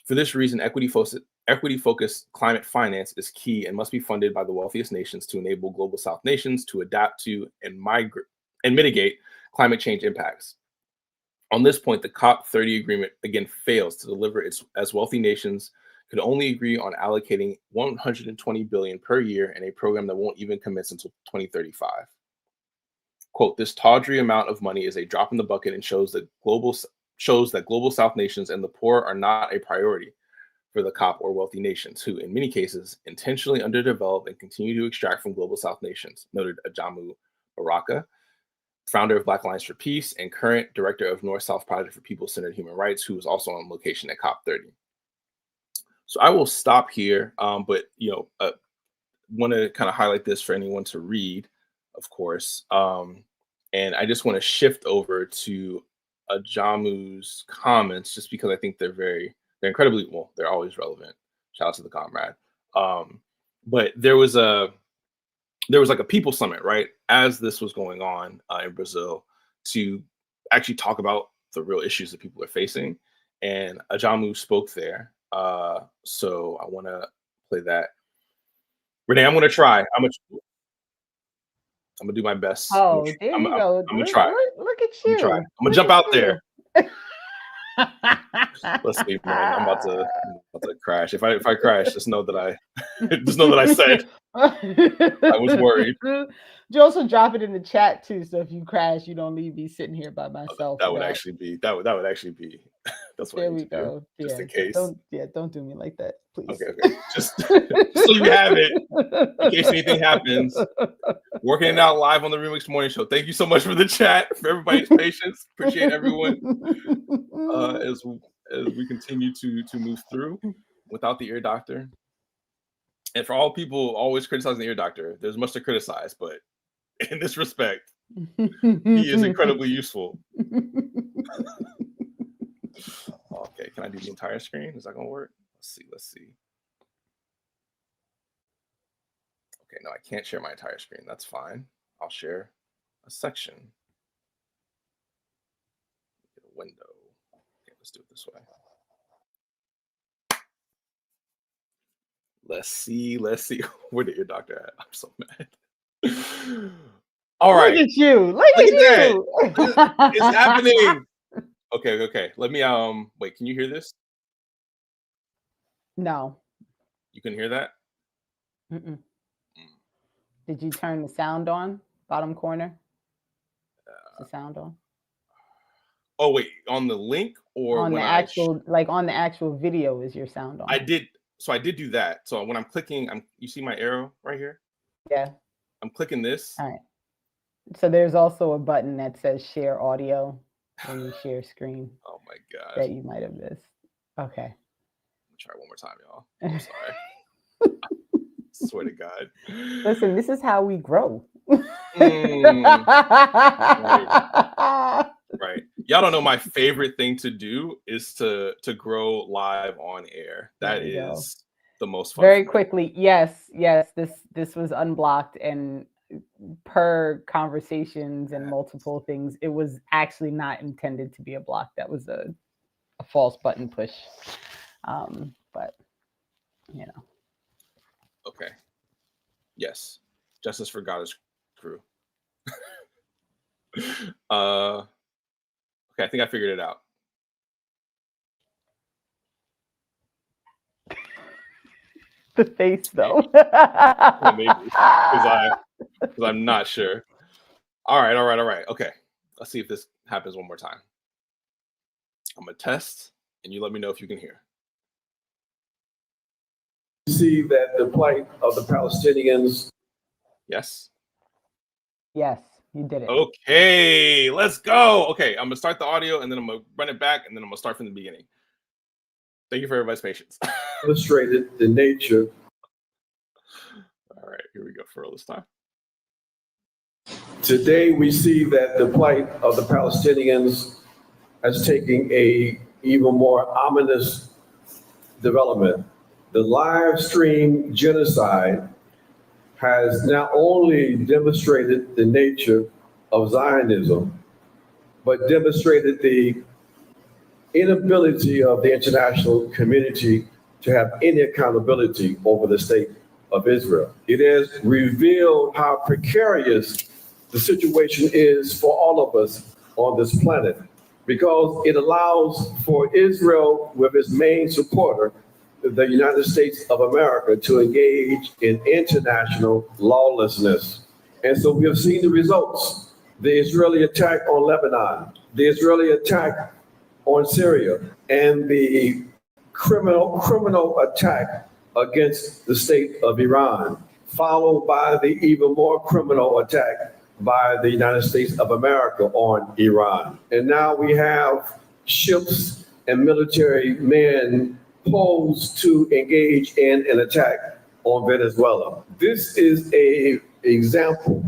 For this reason, equity-focused climate finance is key and must be funded by the wealthiest nations to enable global South nations to adapt to and mitigate climate change impacts. On this point, the COP 30 agreement again fails to deliver as wealthy nations could only agree on allocating $120 billion per year in a program that won't even commence until 2035. Quote, this tawdry amount of money is a drop in the bucket and shows that global South nations and the poor are not a priority for the COP or wealthy nations, who in many cases intentionally underdevelop and continue to extract from global South nations, noted Ajamu Baraka, founder of Black Alliance for Peace and current director of North-South Project for People-Centered Human Rights, who was also on location at COP30. So I will stop here, but want to kind of highlight this for anyone to read, of course. And I just want to shift over to Ajamu's comments, just because I think they're incredibly, well, they're always relevant. Shout out to the comrade. But there was like a people summit, right, as this was going on in Brazil, to actually talk about the real issues that people are facing. And Ajamu spoke there. So I want to play that. Renee, I'm going to try. I'm gonna do my best. Oh, there you go. I'm gonna try. Look at you. I'm gonna jump out there. Let's see, man. I'm about to crash. If I crash, just know that I said I was worried. You also drop it in the chat too, so if you crash, you don't leave me sitting here by myself. That would actually be. That's what there we go. Just in case. Don't do me like that, please. Okay. Just so you have it, in case anything happens. Working it out live on the Remix Morning Show. Thank you so much for the chat, for everybody's patience. Appreciate everyone as we continue to move through without the ear doctor. And for all people always criticizing the ear doctor, there's much to criticize, but in this respect, he is incredibly useful. Okay, can I do the entire screen? Is that gonna work? Let's see. Okay, no, I can't share my entire screen. That's fine. I'll share a section. Get a window. Okay, let's do it this way. Let's see. Where did your doctor at? I'm so mad. All right. Look at you. Look at you. It's happening. Okay. Let me wait, can you hear this? No. You can hear that? Mm-mm. Did you turn the sound on? Bottom corner? The sound on? Oh wait, on the link or on when the actual on the actual video is your sound on? I did do that. So when I'm clicking, you see my arrow right here? Yeah. I'm clicking this. All right. So there's also a button that says share audio when you share screen. Oh my god. That you might have missed. Okay. Let me try one more time, y'all. I'm sorry. Swear to God. Listen, this is how we grow. Right. Y'all don't know, my favorite thing to do is to grow live on air. That is the most fun. Very quickly. Yes. This was unblocked, and per conversations and multiple things, it was actually not intended to be a block. That was a false button push. But you know. Okay. Yes. Justice for Goddess crew. Okay, I think I figured it out. The face, though. Well, maybe, because I'm not sure. All right. Okay, let's see if this happens one more time. I'm gonna test, and you let me know if you can hear. See that the plight of the Palestinians. Yes. Yes, you did it. Okay, let's go. Okay, I'm gonna start the audio, and then I'm gonna run it back, and then I'm gonna start from the beginning. Thank you for everybody's patience. Illustrated the nature. All right, here we go for all this time. Today we see that the plight of the Palestinians has taken a even more ominous development. The live stream genocide has not only demonstrated the nature of Zionism, but demonstrated the inability of the international community to have any accountability over the state of Israel. It has revealed how precarious the situation is for all of us on this planet, because it allows for Israel, with its main supporter, the United States of America to engage in international lawlessness. And so we have seen the results. The Israeli attack on Lebanon, the Israeli attack on Syria, and the criminal attack against the state of Iran, followed by the even more criminal attack by the United States of America on Iran. And now we have ships and military men posed to engage in an attack on Venezuela. This is an example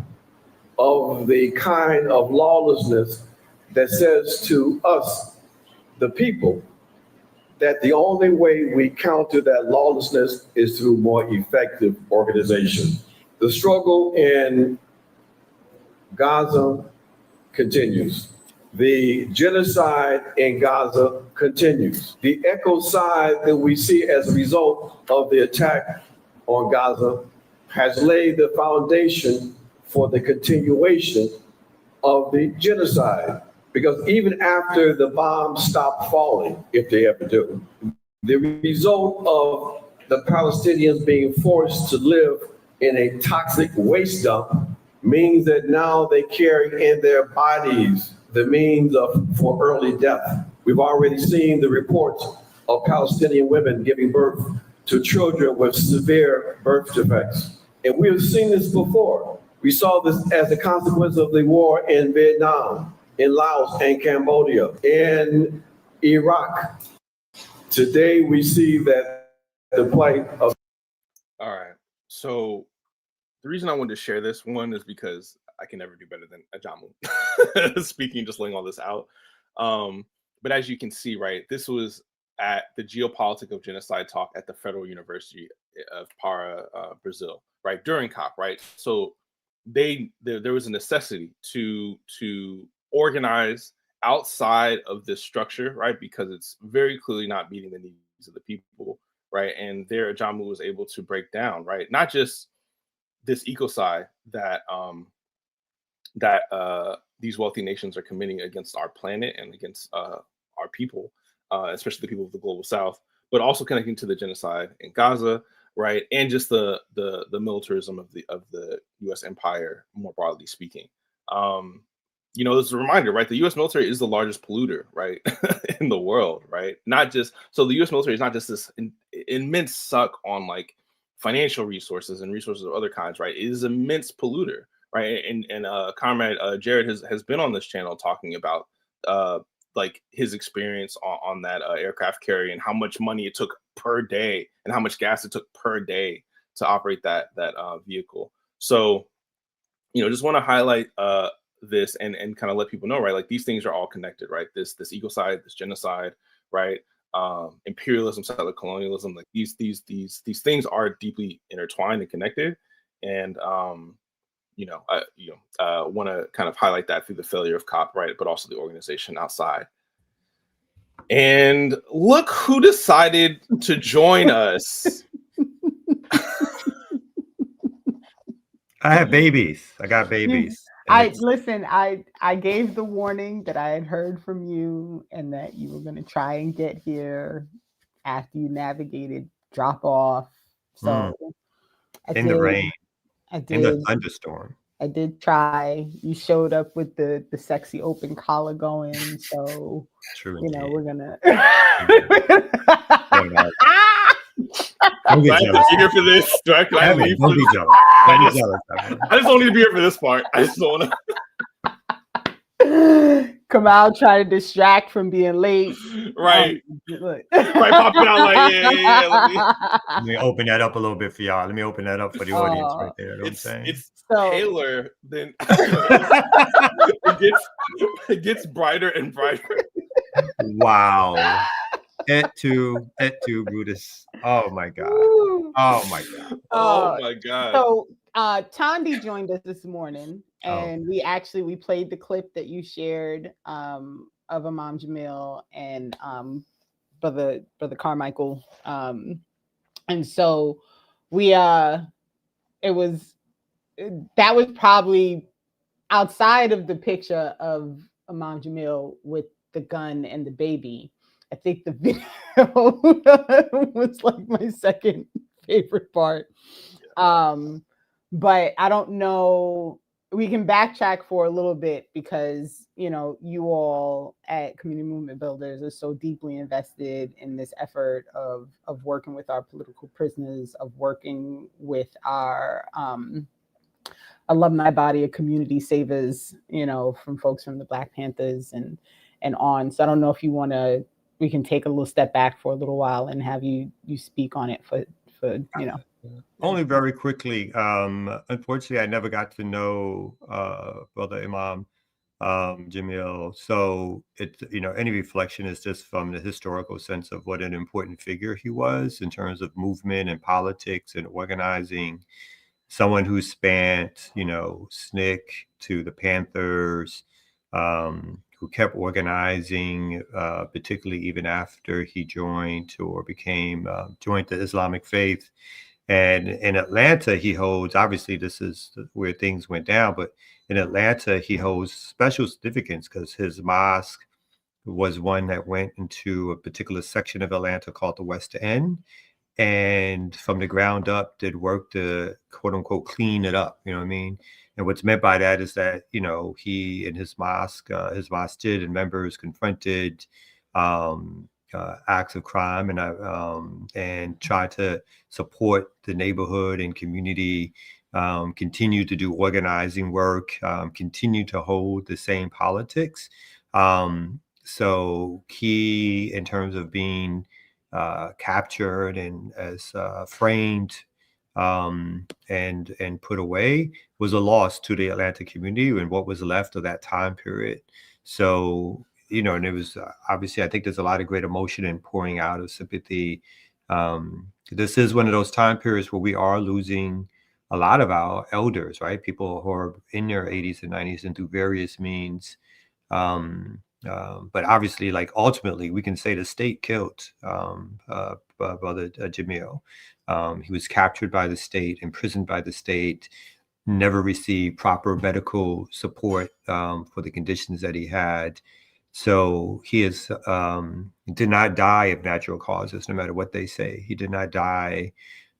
of the kind of lawlessness that says to us, the people, that the only way we counter that lawlessness is through more effective organization. The struggle in Gaza continues. The genocide in Gaza continues. The ecocide that we see as a result of the attack on Gaza has laid the foundation for the continuation of the genocide. Because even after the bombs stop falling, if they ever do, the result of the Palestinians being forced to live in a toxic waste dump means that now they carry in their bodies the means for early death. We've already seen the reports of Palestinian women giving birth to children with severe birth defects. And we have seen this before. We saw this as a consequence of the war in Vietnam, in Laos and Cambodia, in Iraq. Today, we see that the plight of... All right. So the reason I wanted to share this, one, is because I can never do better than Ajamu speaking, just laying all this out. But as you can see, right, this was at the Geopolitics of Genocide talk at the Federal University of Para, Brazil, right, during COP, right? So there was a necessity to organize outside of this structure, right, because it's very clearly not meeting the needs of the people, right? And there, Ajamu was able to break down, right, not just this ecocide that these wealthy nations are committing against our planet and against our people, especially the people of the global South, but also connecting to the genocide in Gaza, right, and just the militarism of the U.S. empire more broadly speaking. You know, it's a reminder, right? The U.S. military is the largest polluter, right, in the world, right? Not just so the U.S. military is not just this immense suck on like financial resources and resources of other kinds, right? It is an immense polluter, right? And Comrade Jared has been on this channel talking about like his experience on that aircraft carrier and how much money it took per day and how much gas it took per day to operate that vehicle. So, you know, just want to highlight this and kind of let people know, right? Like these things are all connected, right? This ecocide, this genocide, right? Imperialism, settler colonialism, like these things are deeply intertwined and connected. And want to kind of highlight that through the failure of COP, right? But also the organization outside. And look who decided to join us. I have babies. I got babies. I gave the warning that I had heard from you and that you were going to try and get here after you navigated drop off. So the rain, I did, in the thunderstorm. I did try. You showed up with the sexy open collar going. So true. You know, we're gonna. Don't get jealous. Here for this. Do I leave? Don't be jealous. I just don't need to be here for this part. I just don't want to. Kamal try to distract from being late. Right. Right. Pop it out like, yeah. Let me open that up a little bit for y'all. Let me open that up for the audience right there. You know what I'm saying? It's paler than it gets brighter and brighter. Wow. Et tu, Brutus. Oh my God. Oh my God. Oh my God. So Tandi joined us this morning, and we played the clip that you shared of Imam Jamil and brother Carmichael. And so that was probably outside of the picture of Imam Jamil with the gun and the baby. I think the video was like my second favorite part. But I don't know. We can backtrack for a little bit because, you know, you all at Community Movement Builders are so deeply invested in this effort of working with our political prisoners, of working with our alumni body of community savers, you know, from folks from the Black Panthers and on. So I don't know if you want to, we can take a little step back for a little while and have you speak on it for you know. Only very quickly. Unfortunately, I never got to know Brother Imam Jamil. So it's, you know, any reflection is just from the historical sense of what an important figure he was in terms of movement and politics and organizing. Someone who spanned, you know, SNCC to the Panthers, who kept organizing, particularly even after he joined or became joined the Islamic faith. And in Atlanta, he holds, obviously, this is where things went down, but in Atlanta, he holds special significance because his mosque was one that went into a particular section of Atlanta called the West End. And from the ground up, did work to quote unquote clean it up. You know what I mean? And what's meant by that is that, you know, he and his mosque, his masjid and members confronted acts of crime and try to support the neighborhood and community, continue to do organizing work, continue to hold the same politics. So key in terms of being captured and as framed and put away was a loss to the Atlanta community and what was left of that time period. So, you know, and it was obviously, I think there's a lot of great emotion and pouring out of sympathy. This is one of those time periods where we are losing a lot of our elders, right? People who are in their 80s and 90s and through various means. But obviously, like ultimately, we can say the state killed Brother Jamil. He was captured by the state, imprisoned by the state, never received proper medical support for the conditions that he had. So he did not die of natural causes, no matter what they say. He did not die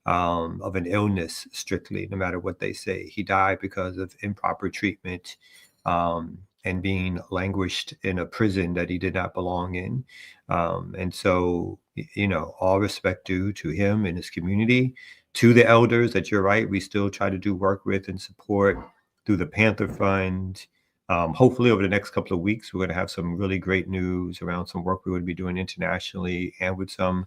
of an illness strictly, no matter what they say. He died because of improper treatment and being languished in a prison that he did not belong in. And so, you know, all respect due to him and his community, to the elders that you're right, we still try to do work with and support through the Panther Fund. Hopefully over the next couple of weeks, we're going to have some really great news around some work we would be doing internationally and with some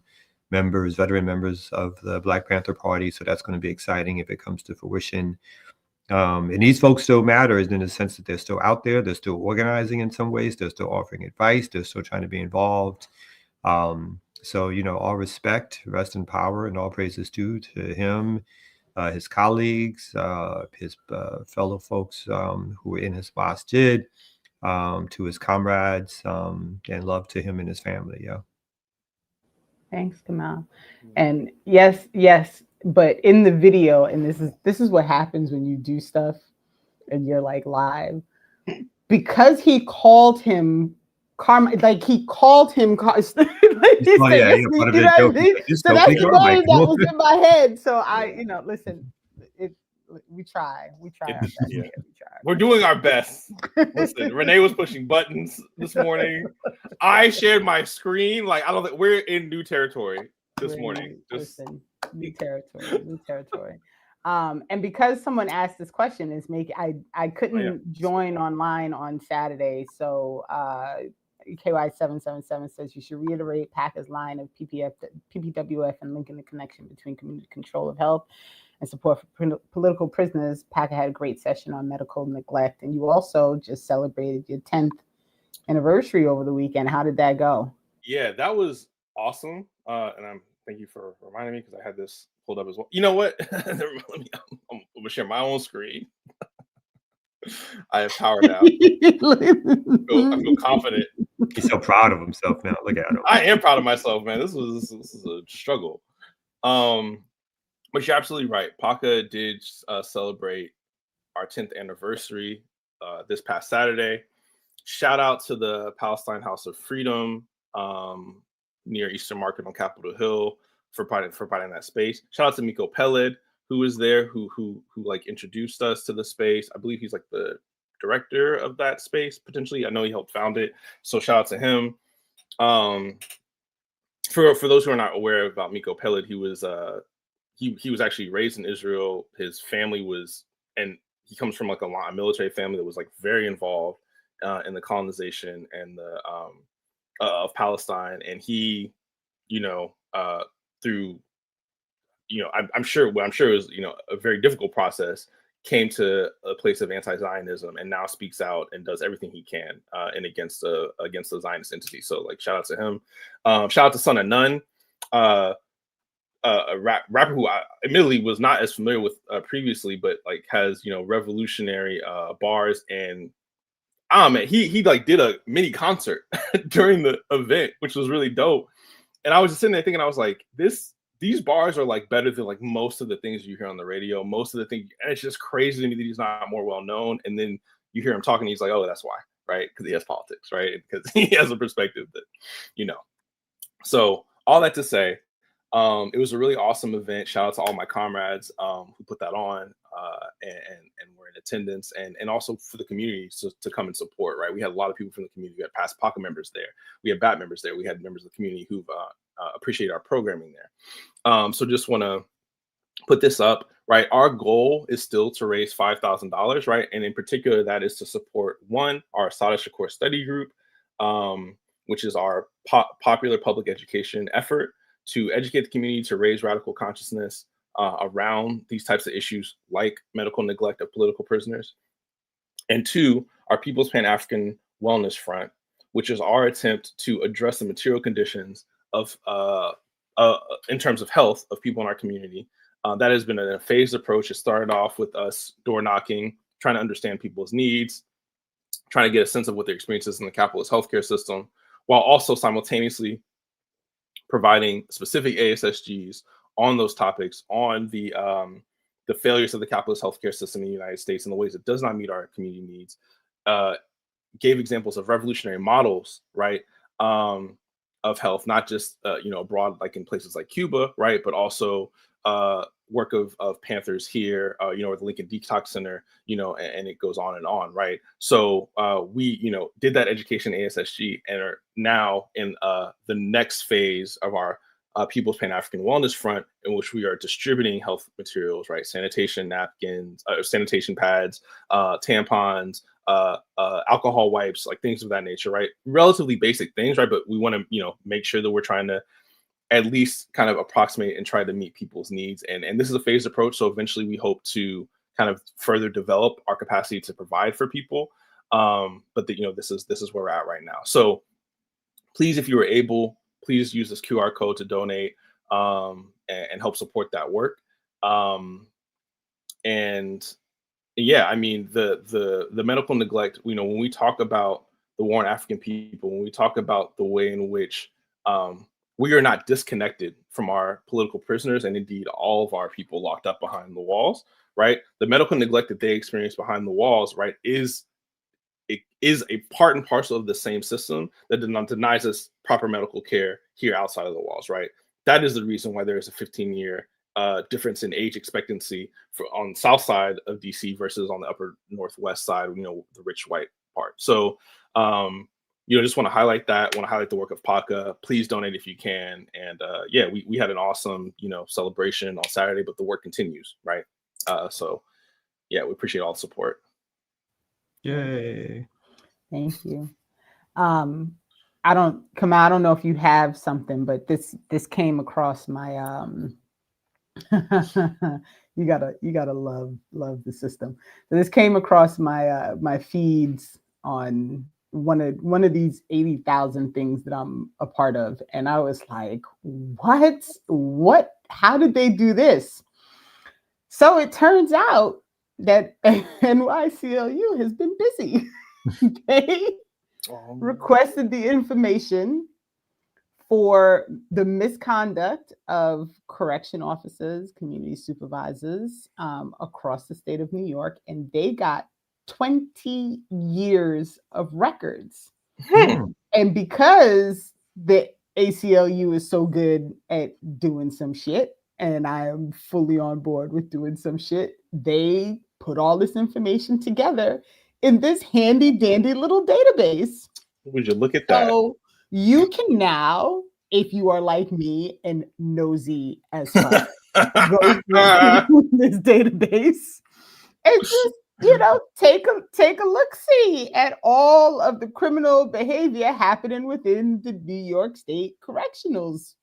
members, veteran members of the Black Panther Party. So that's going to be exciting if it comes to fruition. And these folks still matter in the sense that they're still out there. They're still organizing in some ways. They're still offering advice. They're still trying to be involved. So, you know, all respect, rest in power, and all praises due to him, his colleagues, his fellow folks who were in his masjid, to his comrades, and love to him and his family. Yeah. Thanks, Kamal. And yes, but in the video, and this is what happens when you do stuff and you're like live, because he called him karma, like he called him so that's the name that was in my head. So I, you know, listen, we try our best. Yeah. We're doing our best. Listen, Renee was pushing buttons this morning. I shared my screen. Like, I don't think we're in new territory this morning. Listen, new territory. And because someone asked this question, I couldn't join online on Saturday. So KY777 says you should reiterate PACA's line of PPWF and linking the connection between community control of health and support for political prisoners. PACA had a great session on medical neglect. And you also just celebrated your 10th anniversary over the weekend. How did that go? Yeah, that was awesome. And thank you for reminding me because I had this pulled up as well. You know what? I'm gonna share my own screen. I have power now. I feel confident. He's so proud of himself now. Look at him. I am proud of myself, man. This is a struggle. But you're absolutely right. PACA did celebrate our 10th anniversary this past Saturday. Shout out to the Palestine House of Freedom. near Eastern Market on Capitol Hill for providing that space. Shout out to Miko Peled, who was there, who like introduced us to the space. I believe he's like the director of that space potentially. I know he helped found it, so shout out to him. For those who are not aware about Miko Peled, he was actually raised in Israel. His family was, and he comes from like a military family that was like very involved in the colonization and the of Palestine. And he, through, I'm sure it was, a very difficult process, came to a place of anti-Zionism and now speaks out and does everything he can and against the Zionist entity. So like, shout out to him. Shout out to Son of None, a rapper who I admittedly was not as familiar with previously, but like has, revolutionary bars. And man, he like did a mini concert during the event, which was really dope. And I was just sitting there thinking, I was like, these bars are like better than like most of the things you hear on the radio, most of the things, and it's just crazy to me that he's not more well known. And then you hear him talking, he's like, oh, that's why, right? Because he has politics, right? Because he has a perspective that, So all that to say, it was a really awesome event. Shout out to all my comrades who put that on and were in attendance, and also for the community to come and support, right? We had a lot of people from the community. We had past PACA members there. We had BAT members there. We had members of the community who've appreciate our programming there. So just want to put this up, right? Our goal is still to raise $5,000, right? And in particular, that is to support our Sada Shakur study group, which is our popular public education effort to educate the community, to raise radical consciousness around these types of issues like medical neglect of political prisoners. And 2, our People's Pan-African Wellness Front, which is our attempt to address the material conditions of in terms of health of people in our community. That has been a phased approach. It started off with us door knocking, trying to understand people's needs, trying to get a sense of what their experiences in the capitalist healthcare system, while also simultaneously providing specific ASSGs on those topics, on the failures of the capitalist healthcare system in the United States and the ways it does not meet our community needs. Gave examples of revolutionary models, right? Of health, not just abroad, like in places like Cuba, right, but also work of Panthers here, or the Lincoln Detox Center, and it goes on and on, right? So we, did that education ASSG and are now in the next phase of our People's Pan-African Wellness Front, in which we are distributing health materials, right? Sanitation napkins, sanitation pads, tampons, alcohol wipes, like things of that nature, right? Relatively basic things, right? But we want to, make sure that we're trying to at least kind of approximate and try to meet people's needs. And this is a phased approach. So eventually we hope to kind of further develop our capacity to provide for people. But this is where we're at right now. So please, if you are able, please use this QR code to donate and help support that work. And yeah, I mean, the medical neglect, when we talk about the war on African people, when we talk about the way in which we are not disconnected from our political prisoners and indeed all of our people locked up behind the walls, right? The medical neglect that they experience behind the walls, right, is a part and parcel of the same system that denies us proper medical care here outside of the walls, right? That is the reason why there is a 15-year difference in age expectancy on the south side of DC versus on the upper northwest side, the rich white part. So, just want to highlight that, want to highlight the work of PACA. Please donate if you can. And yeah, we had an awesome, celebration on Saturday, but the work continues, right? So yeah, we appreciate all the support. Yay. Thank you. I don't know if you have something, but this came across my you gotta love the system. So this came across my my feeds on one of these 80,000 things that I'm a part of, and I was like, what? How did they do this? So it turns out that NYCLU has been busy. They requested the information for the misconduct of correction officers, community supervisors across the state of New York, and they got 20 years of records. And because ACLU is so good at doing some shit, and I am fully on board with doing some shit. They put all this information together in this handy dandy little database. Would you look at that? So you can now, if you are like me and nosy as fuck, go through this database and just, you know, take a look see at all of the criminal behavior happening within the New York State correctionals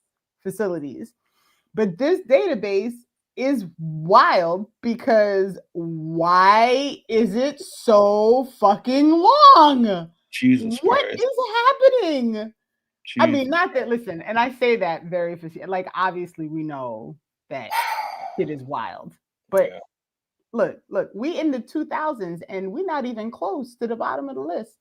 facilities. But this database is wild because why is it so fucking long? Jesus What Christ. is happening? I mean, Jesus. not that, listen, and I say that very, like, obviously we know that it is wild, but Yeah. look, we in the 2000s and we're not even close to the bottom of the list.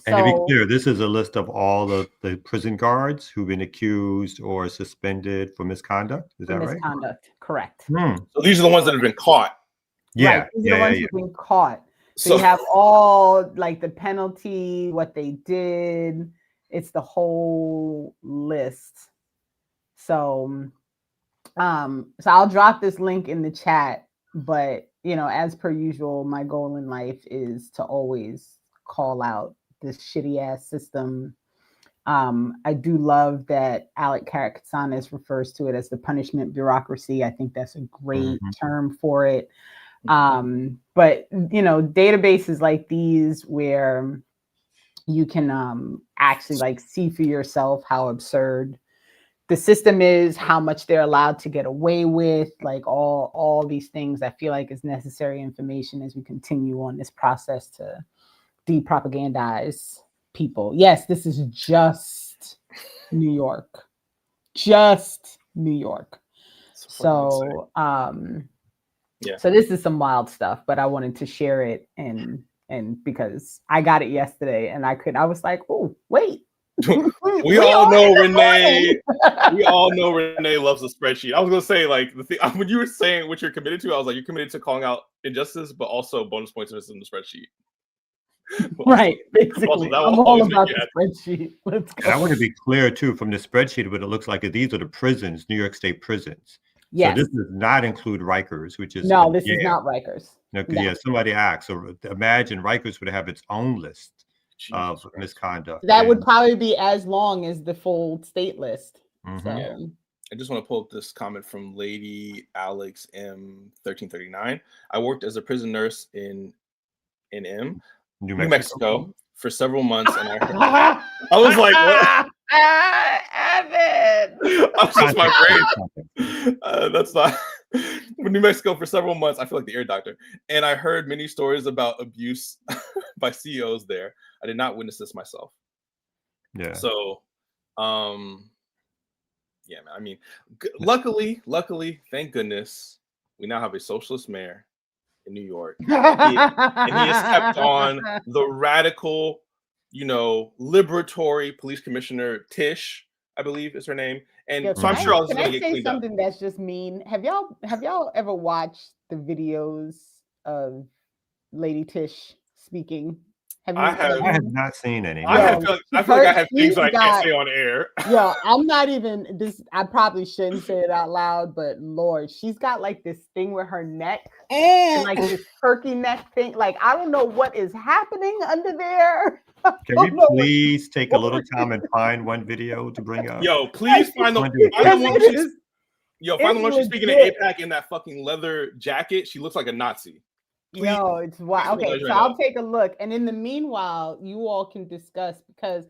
And to be So, clear, this is a list of all of the prison guards who've been accused or suspended for misconduct. Is that right? misconduct, correct. So these are the ones that have been caught. Yeah, Right. These are the ones who've been caught. So you So have all like the penalty, what they did. It's the whole list. So I'll drop this link in the chat, but you know, as per usual, my goal in life is to always call out this shitty ass system. I do love that Alec Karakatsanis refers to it as the punishment bureaucracy. I think that's a great term for it. But you know, databases like these where you can actually like see for yourself how absurd the system is, how much they're allowed to get away with, like all these things I feel like is necessary information as we continue on this process to depropagandize people. Yes, this is just New York. Just New York. So yeah. So this is some wild stuff, but I wanted to share it and because I got it yesterday and I was like, oh, wait. we all know Renee. We all know Renee loves a spreadsheet. I was gonna say, like, the thing when you were saying what you're committed to, I was like, you're committed to calling out injustice, but also bonus points in the spreadsheet. Right, basically. I'm all about the spreadsheet. Let's go. And I want to be clear too from the spreadsheet, what it looks like these are the prisons, New York State prisons. Yes. So this does not include Rikers, which is no, this is not Rikers. No, because yeah, somebody asked. So imagine Rikers would have its own list of misconduct. That would probably be as long as the full state list. So. Yeah. I just want to pull up this comment from Lady Alex M1339. I worked as a prison nurse in New Mexico for several months, and I was like, what? Evan! That's just my brain. That's not New Mexico for several months. I feel like the Air Doctor, and I heard many stories about abuse by CEOs there. I did not witness this myself. Yeah. So, yeah, man. I mean, luckily, thank goodness, we now have a socialist mayor in New York, and he has kept on the radical, liberatory police commissioner Tish, I believe is her name, and so I'm sure all this is going to get cleaned up. Something that's just mean. Have y'all ever watched the videos of Lady Tish speaking? I have not seen any. I feel like I have things that I can't say on air. Yeah, I'm not even this. I probably shouldn't say it out loud, but Lord, she's got like this thing with her neck and like this turkey neck thing. Like, I don't know what is happening under there. Can we please take a little time and find one video to bring up? Yo, please find the one. Find the one she's speaking in APAC in that fucking leather jacket. She looks like a Nazi. Please. Yo, it's wild. Okay, so I'll take a look, and in the meanwhile, you all can discuss, because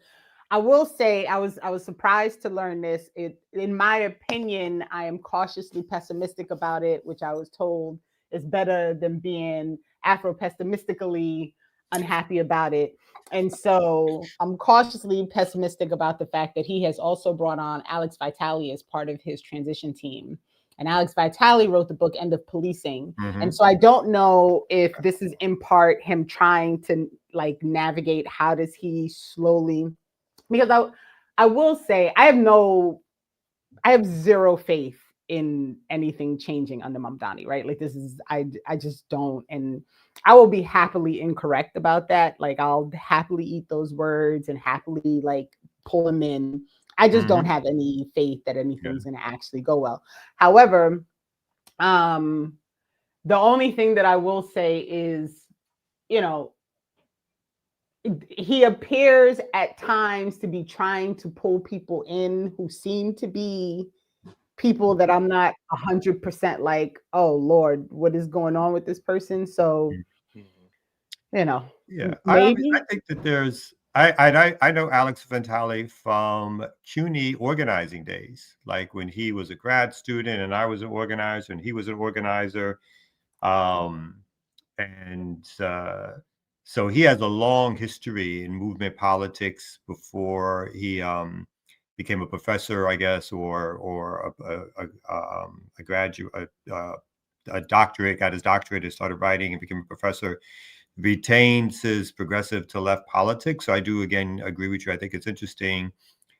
I will say I was surprised to learn this. In my opinion, I am cautiously pessimistic about it, which I was told is better than being Afro-pessimistically unhappy about it. And so I'm cautiously pessimistic about the fact that he has also brought on Alex Vitale as part of his transition team. And Alex Vitale wrote the book End of Policing. And so I don't know if this is in part him trying to like navigate how does he slowly, because I will say I have zero faith in anything changing under Mamdani, right? Like this is, I just don't. And I will be happily incorrect about that. Like I'll happily eat those words and happily like pull them in. I just don't have any faith that anything's going to actually go well. However, the only thing that I will say is, you know, he appears at times to be trying to pull people in who seem to be people that I'm not 100% like, oh Lord, what is going on with this person? So, you know, maybe. I think that there's. I know Alex Ventali from CUNY organizing days, like when he was a grad student and I was an organizer and he was an organizer. And so he has a long history in movement politics before he became a professor, I guess, or a graduate, a doctorate, got his doctorate and started writing and became a professor. Retains his progressive to left politics. So I do again agree with you. I think it's interesting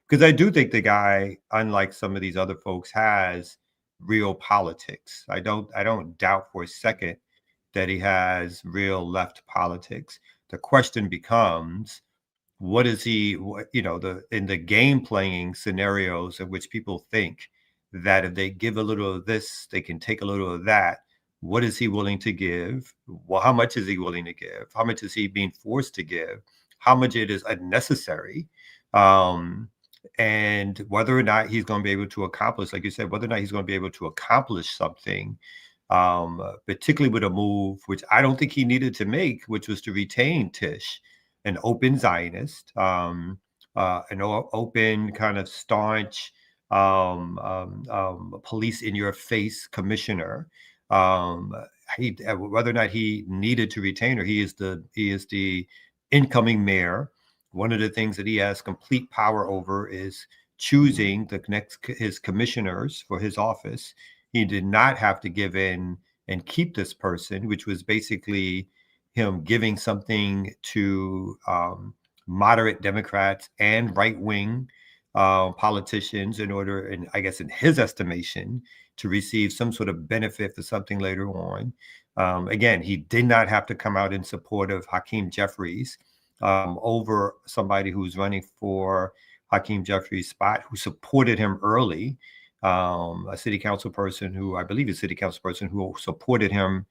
because I do think the guy, unlike some of these other folks, has real politics. I don't doubt for a second that he has real left politics. The question becomes, what is he, in the game playing scenarios in which people think that if they give a little of this, they can take a little of that. What is he willing to give? Well, how much is he willing to give? How much is he being forced to give? How much it is unnecessary? And whether or not he's going to be able to accomplish, like you said, whether or not he's going to be able to accomplish something, particularly with a move, which I don't think he needed to make, which was to retain Tish, an open Zionist, an open kind of staunch police in your face commissioner. Whether or not he needed to retain her, he is the incoming mayor. One of the things that he has complete power over is choosing his commissioners for his office. He did not have to give in and keep this person, which was basically him giving something to moderate Democrats and right-wing politicians in order, and I guess in his estimation, to receive some sort of benefit for something later on. Again, he did not have to come out in support of Hakeem Jeffries over somebody who's running for Hakeem Jeffries' spot, who supported him early. A city council person who supported him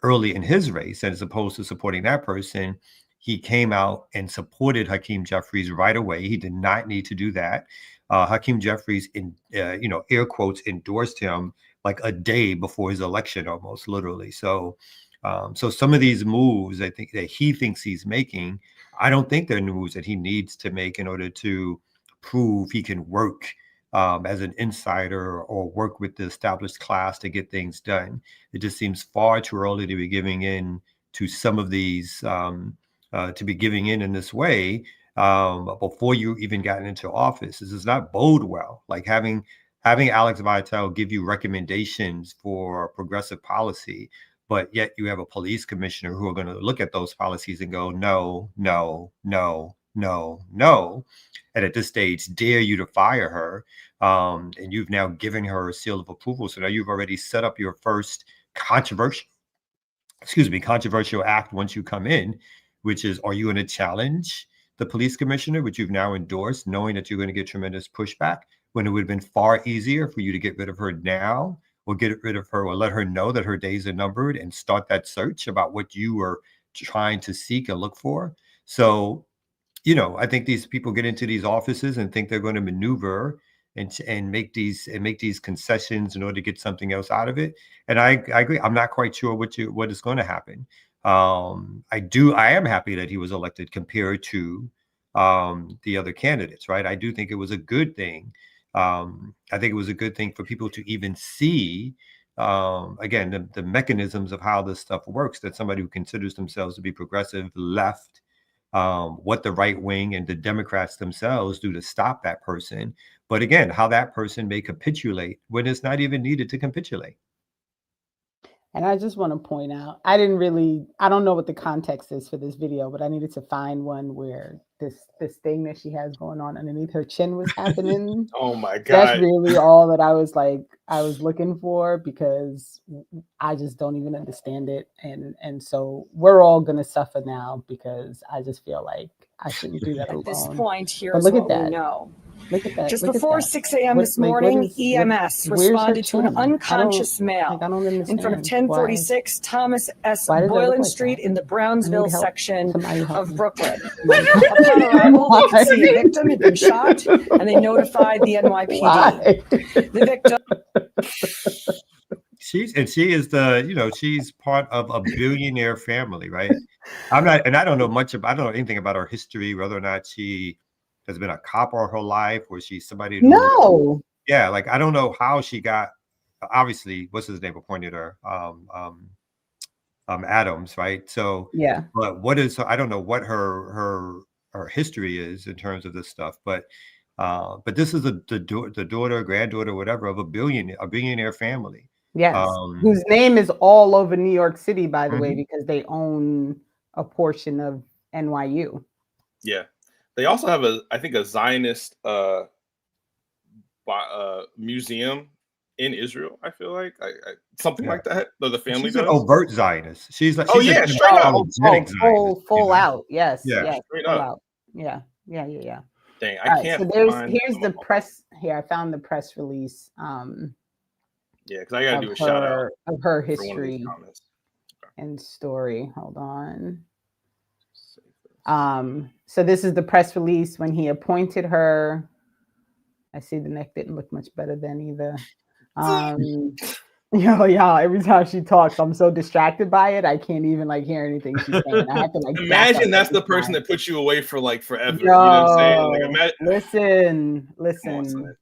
early in his race, and as opposed to supporting that person, he came out and supported Hakeem Jeffries right away. He did not need to do that. Hakeem Jeffries, air quotes, endorsed him like a day before his election, almost literally. So some of these moves, I think that he thinks he's making, I don't think they're moves that he needs to make in order to prove he can work as an insider or work with the established class to get things done. It just seems far too early to be giving in to some of these, to be giving in this way before you even gotten into office. This does not bode well. Like having Alex Vitale give you recommendations for progressive policy, but yet you have a police commissioner who are going to look at those policies and go, no, no, no, no, no. And at this stage, dare you to fire her. And you've now given her a seal of approval. So now you've already set up your first controversial act once you come in, which is, are you going to challenge the police commissioner, which you've now endorsed, knowing that you're going to get tremendous pushback, when it would have been far easier for you to get rid of her now, or get rid of her, or let her know that her days are numbered and start that search about what you were trying to seek and look for. So, I think these people get into these offices and think they're going to maneuver and make these concessions in order to get something else out of it. And I agree. I'm not quite sure what is going to happen. I am happy that he was elected compared to the other candidates, right? I do think it was a good thing. I think it was a good thing for people to even see, again, the mechanisms of how this stuff works, that somebody who considers themselves to be progressive left, what the right wing and the Democrats themselves do to stop that person. But again, how that person may capitulate when it's not even needed to capitulate. And I just want to point out, I don't know what the context is for this video, but I needed to find one where this thing that she has going on underneath her chin was happening. Oh my God. That's really all that I was looking for, because I just don't even understand it. And so we're all going to suffer now, because I just feel like I shouldn't do that alone. At this point, But here's look at what we that. know. Look at that. Just look at before that. 6 a.m. What- this like, what morning, is- what- EMS where's her responded to an chin? I don't- unconscious male Like, I don't understand. in front of 1046 Thomas S. Why does it look Boylan like Street that? in the I Brownsville need help. section Somebody help of me. Brooklyn. Somebody help me. Upon arrival, they could see a Why? victim had been shot, and they notified the NYPD. Why? The victim. She is she's part of a billionaire family, right? I don't know I don't know anything about her history, whether or not she has been a cop all her life or she's somebody who, No. yeah, like I don't know how she got, obviously, what's his name appointed her, Adams, right? So Yeah. but I don't know what her history is in terms of this stuff, but this is the daughter, granddaughter, whatever, of a billionaire family. Yes. Whose name is all over New York City, by the way, Mhm. because they own a portion of NYU. Yeah, they also have I think a Zionist museum in Israel. I feel like something like that. Though the family She's does. an overt Zionist. She's like, Oh, she's yeah, an straight up. apologetic Zionist, Full out. Yes. Yeah. Yes. Straight Full up. out. Yeah. Dang, All right, can't. so here's the press. Here, I found the press release. Yeah, because I gotta do a shout out of her for one of these history comments. and story. Hold on. So this is the press release when he appointed her. I see the neck didn't look much better then either. Y'all, every time she talks, I'm so distracted by it, I can't even like hear anything she's saying. I have to like Imagine that's the person that puts you away for like forever. You know what I'm saying? Like, listen.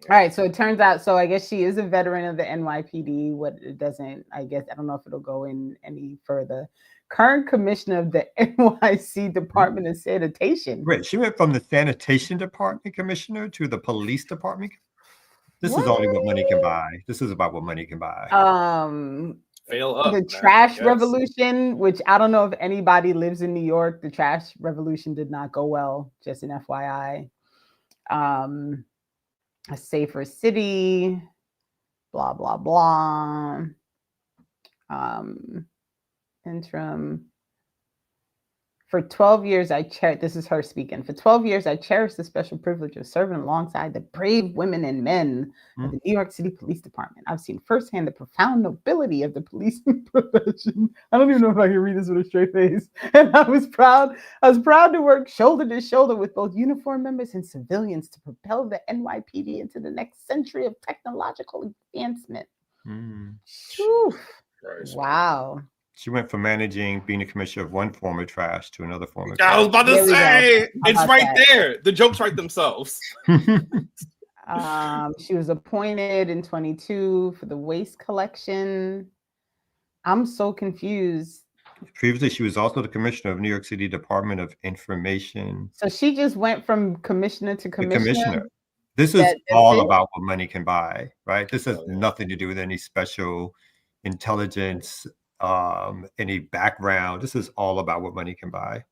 All right, so it turns out, so I guess she is a veteran of the NYPD. What it doesn't, I guess, I don't know if it'll go in any further. Current commissioner of the NYC Department of Sanitation. Right, she went from the sanitation department commissioner to the police department. This is only what money can buy. This is about what money can buy. Fail up. The trash revolution, which I don't know if anybody lives in New York. The trash revolution did not go well. Just an FYI. A safer city, blah, blah, blah. Interim. For 12 years, this is her speaking. For 12 years, I cherished the special privilege of serving alongside the brave women and men of the New York City Police Department. I've seen firsthand the profound nobility of the policing profession. I don't even know if I can read this with a straight face. And I was proud to work shoulder to shoulder with both uniformed members and civilians to propel the NYPD into the next century of technological advancement. Wow. She went from being a commissioner of one form of trash to another form of trash. I was about to say, it's right there. The jokes write themselves. She was appointed in 22 for the waste collection. I'm so confused. Previously, she was also the commissioner of New York City Department of Information. So she just went from commissioner to commissioner. This is all about what money can buy, right? This has nothing to do with any special intelligence, any background. This is all about what money can buy.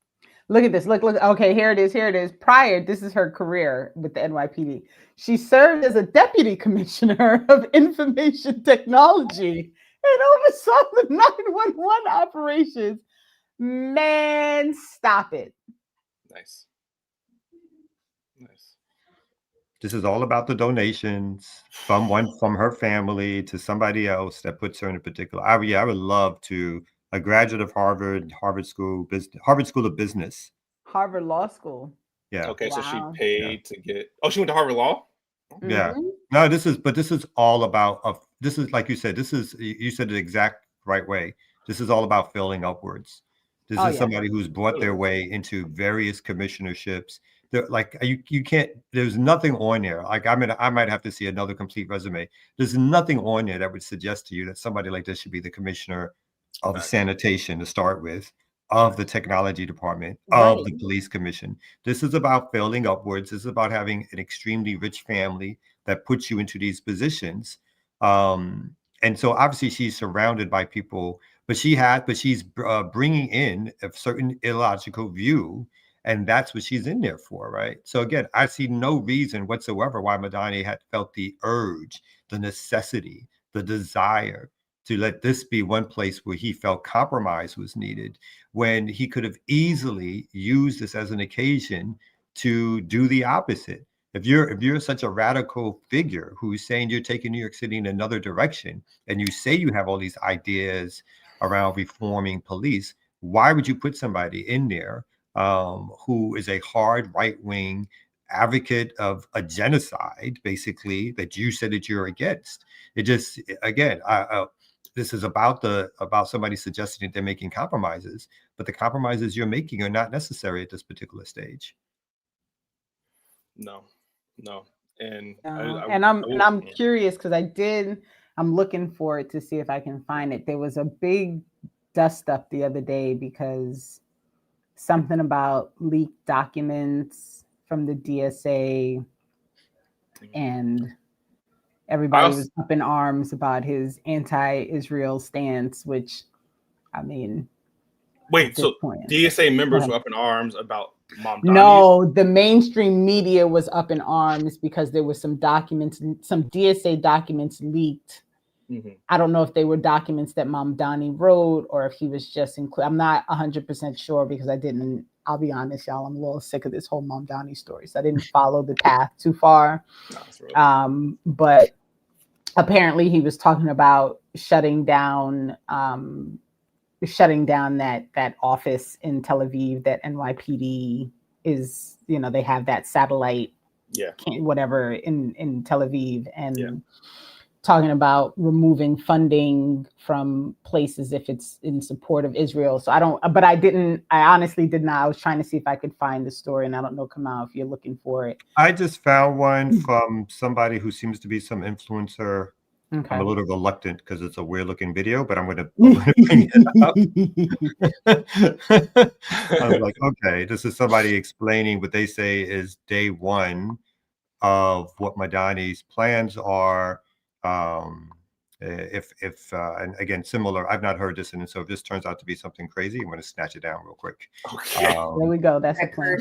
Look at this. Look. Okay, here it is. This is her career with the NYPD. She served as a deputy commissioner of information technology and oversaw the 911 operations. Man, stop it. Nice. This is all about the donations from her family to somebody else that puts her in a particular. I would love to. A graduate of Harvard School of Business, Harvard Law School. Yeah. Okay, wow. So she paid to get. Oh, she went to Harvard Law. Yeah. No, this is all about. This is like you said. You said it the exact right way. This is all about failing upwards. This is somebody who's brought their way into various commissionerships. Like you can't. There's nothing on there. Like I might have to see another complete resume. There's nothing on there that would suggest to you that somebody like this should be the commissioner of sanitation to start with, of the technology department, of the police commission. This is about failing upwards. This is about having an extremely rich family that puts you into these positions. And so obviously she's surrounded by people, but she's bringing in a certain illogical view, and that's what she's in there for, right? So again, I see no reason whatsoever why Madani had felt the urge, the necessity, the desire to let this be one place where he felt compromise was needed, when he could have easily used this as an occasion to do the opposite If you're such a radical figure who's saying you're taking New York City in another direction, and you say you have all these ideas around reforming police, why would you put somebody in there who is a hard right-wing advocate of a genocide, basically, that you said that you're against? It just, again, this is about somebody suggesting that they're making compromises, but the compromises you're making are not necessary at this particular stage. No. And I'm curious because I'm looking for it to see if I can find it. There was a big dust up the other day because something about leaked documents from the DSA, and everybody was up in arms about his anti-Israel stance, which, I mean, wait, so DSA members were up in arms about Mamdani's? No, the mainstream media was up in arms because there was some DSA documents leaked. Mm-hmm. I don't know if they were documents that Mamdani wrote or if he was just I'm not 100% sure because I'll be honest, y'all, I'm a little sick of this whole Mamdani story. So I didn't follow the path too far. But apparently he was talking about shutting down that office in Tel Aviv that NYPD is, they have that satellite, whatever in Tel Aviv, and talking about removing funding from places if it's in support of Israel. So I honestly did not. I was trying to see if I could find the story, and I don't know, Kamal, if you're looking for it. I just found one from somebody who seems to be some influencer. Okay. I'm a little reluctant because it's a weird looking video, but I'm going to bring it up. I was like, okay, this is somebody explaining what they say is day one of what Madani's plans are. And again, similar, I've not heard this, and so if this turns out to be something crazy, I'm going to snatch it down real quick. Okay. There we go. That's a plan.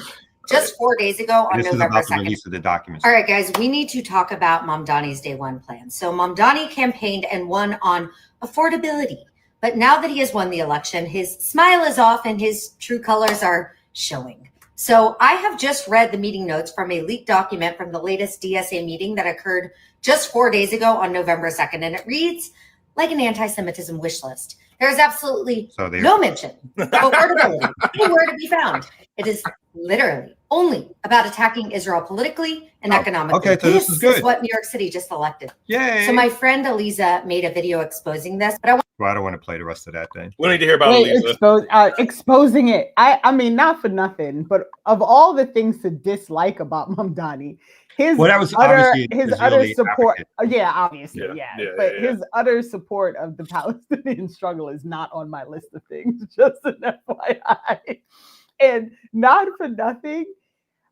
Just 4 days ago on this November is about 2nd. The release of the documents. All right, guys, we need to talk about Mamdani's day one plan. So Mamdani campaigned and won on affordability. But now that he has won the election, his smile is off and his true colors are showing. So I have just read the meeting notes from a leaked document from the latest DSA meeting that occurred just 4 days ago on November 2nd. And it reads like an anti-Semitism wish list. There is absolutely no mention of affordability anywhere to be found. It is literally only about attacking Israel politically and economically. Okay, so this is good. This is what New York City just elected. Yay! So my friend Aliza made a video exposing this, but I don't want to play the rest of that thing. We need to hear about Aliza. Exposing it. I mean, not for nothing, but of all the things to dislike about Mamdani, his utter support. Obviously. His utter support of the Palestinian struggle is not on my list of things. Just an FYI. And not for nothing,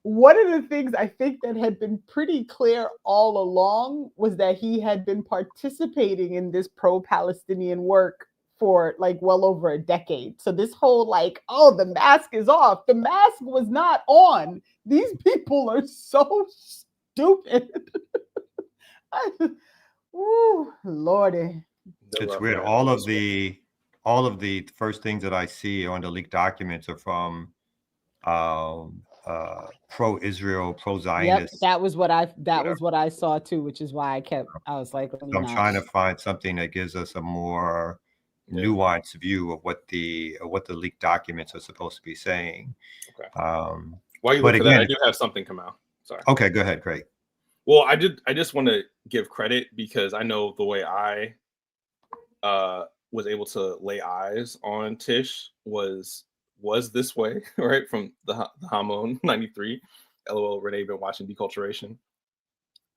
one of the things I think that had been pretty clear all along was that he had been participating in this pro-Palestinian work for well over a decade. So this whole the mask is off. The mask was not on. These people are so stupid. Ooh, Lordy. It's weird. All of the first things that I see on the leaked documents are from pro-Israel, pro-Zionist. Yep, that was what I saw too, which is why I was like, I'm trying to find something that gives us a more nuanced view of what the leaked documents are supposed to be saying. Okay. While you look for that, I do have something come out. Sorry. Okay, go ahead. Great. Well, I just want to give credit because I know the way I was able to lay eyes on Tish was this way, right? From the Hamon 93. LOL, Renee been watching Deculturation.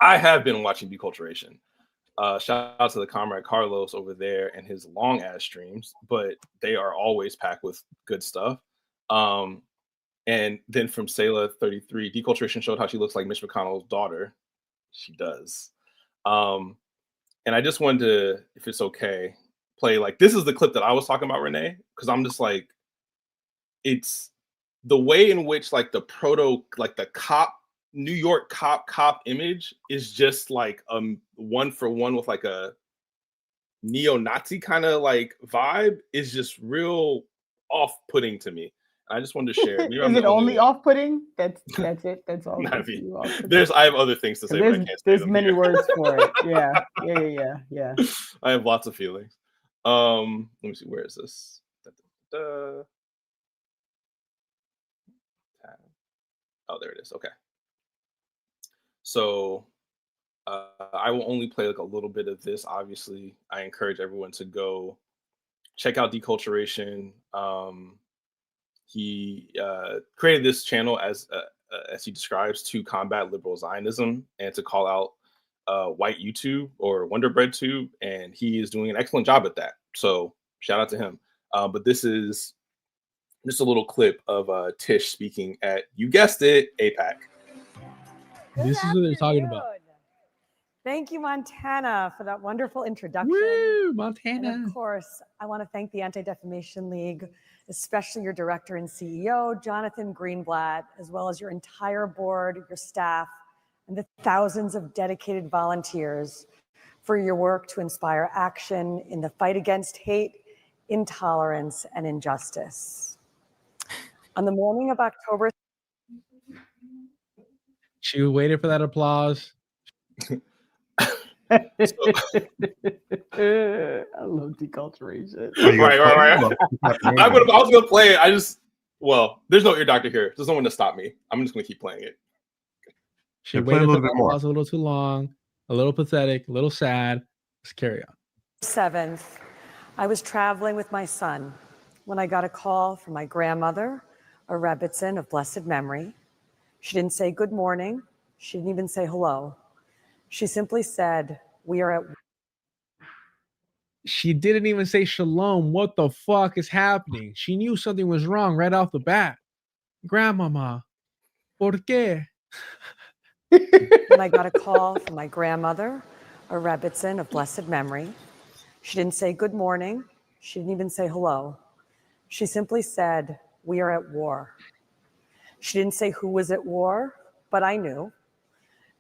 I have been watching Deculturation. Shout out to the comrade Carlos over there and his long ass streams, but they are always packed with good stuff. And then from Sayla 33, Deculturation showed how she looks like Mitch McConnell's daughter. She does. And I just wanted to, if it's okay, play this is the clip that I was talking about, Renee, because I'm just it's the way in which the cop, New York cop image is just one for one with a neo-Nazi kind of vibe is just real off-putting to me. I just wanted to share. Maybe Is I'm it the only only one. off-putting? That's it. That's all. Not That's me. you off-putting? I have other things to say, but I There's can't say there's them many here. words for it. Yeah. I have lots of feelings. Let me see. Where is this? Oh, there it is. Okay. So I will only play like a little bit of this. Obviously, I encourage everyone to go check out Deculturation. He created this channel as he describes to combat liberal Zionism and to call out white YouTube or Wonder Bread Tube, and he is doing an excellent job at that. So shout out to him. But this is just a little clip of Tish speaking at, you guessed it, APAC. This is what they're talking about. Thank you, Montana, for that wonderful introduction. Woo, Montana. And of course, I want to thank the Anti-Defamation League, especially your director and CEO, Jonathan Greenblatt, as well as your entire board, your staff, and the thousands of dedicated volunteers for your work to inspire action in the fight against hate, intolerance, and injustice. On the morning of October, She waited for that applause. I love Deculturation. Right. I was gonna play it. There's no ear doctor here. There's no one to stop me. I'm just gonna keep playing it. She waited for the applause a little too long, a little pathetic, a little sad. Let's carry on. 7th, I was traveling with my son when I got a call from my grandmother, a Rebbitzin of blessed memory. She didn't say good morning. She didn't even say hello. She simply said, we are at. She didn't even say shalom. What the fuck is happening? She knew something was wrong right off the bat. Grandmama, ¿por qué? When I got a call from my grandmother, a Rebbitzin of blessed memory. She didn't say good morning. She didn't even say hello. She simply said, we are at war. She didn't say who was at war, but I knew.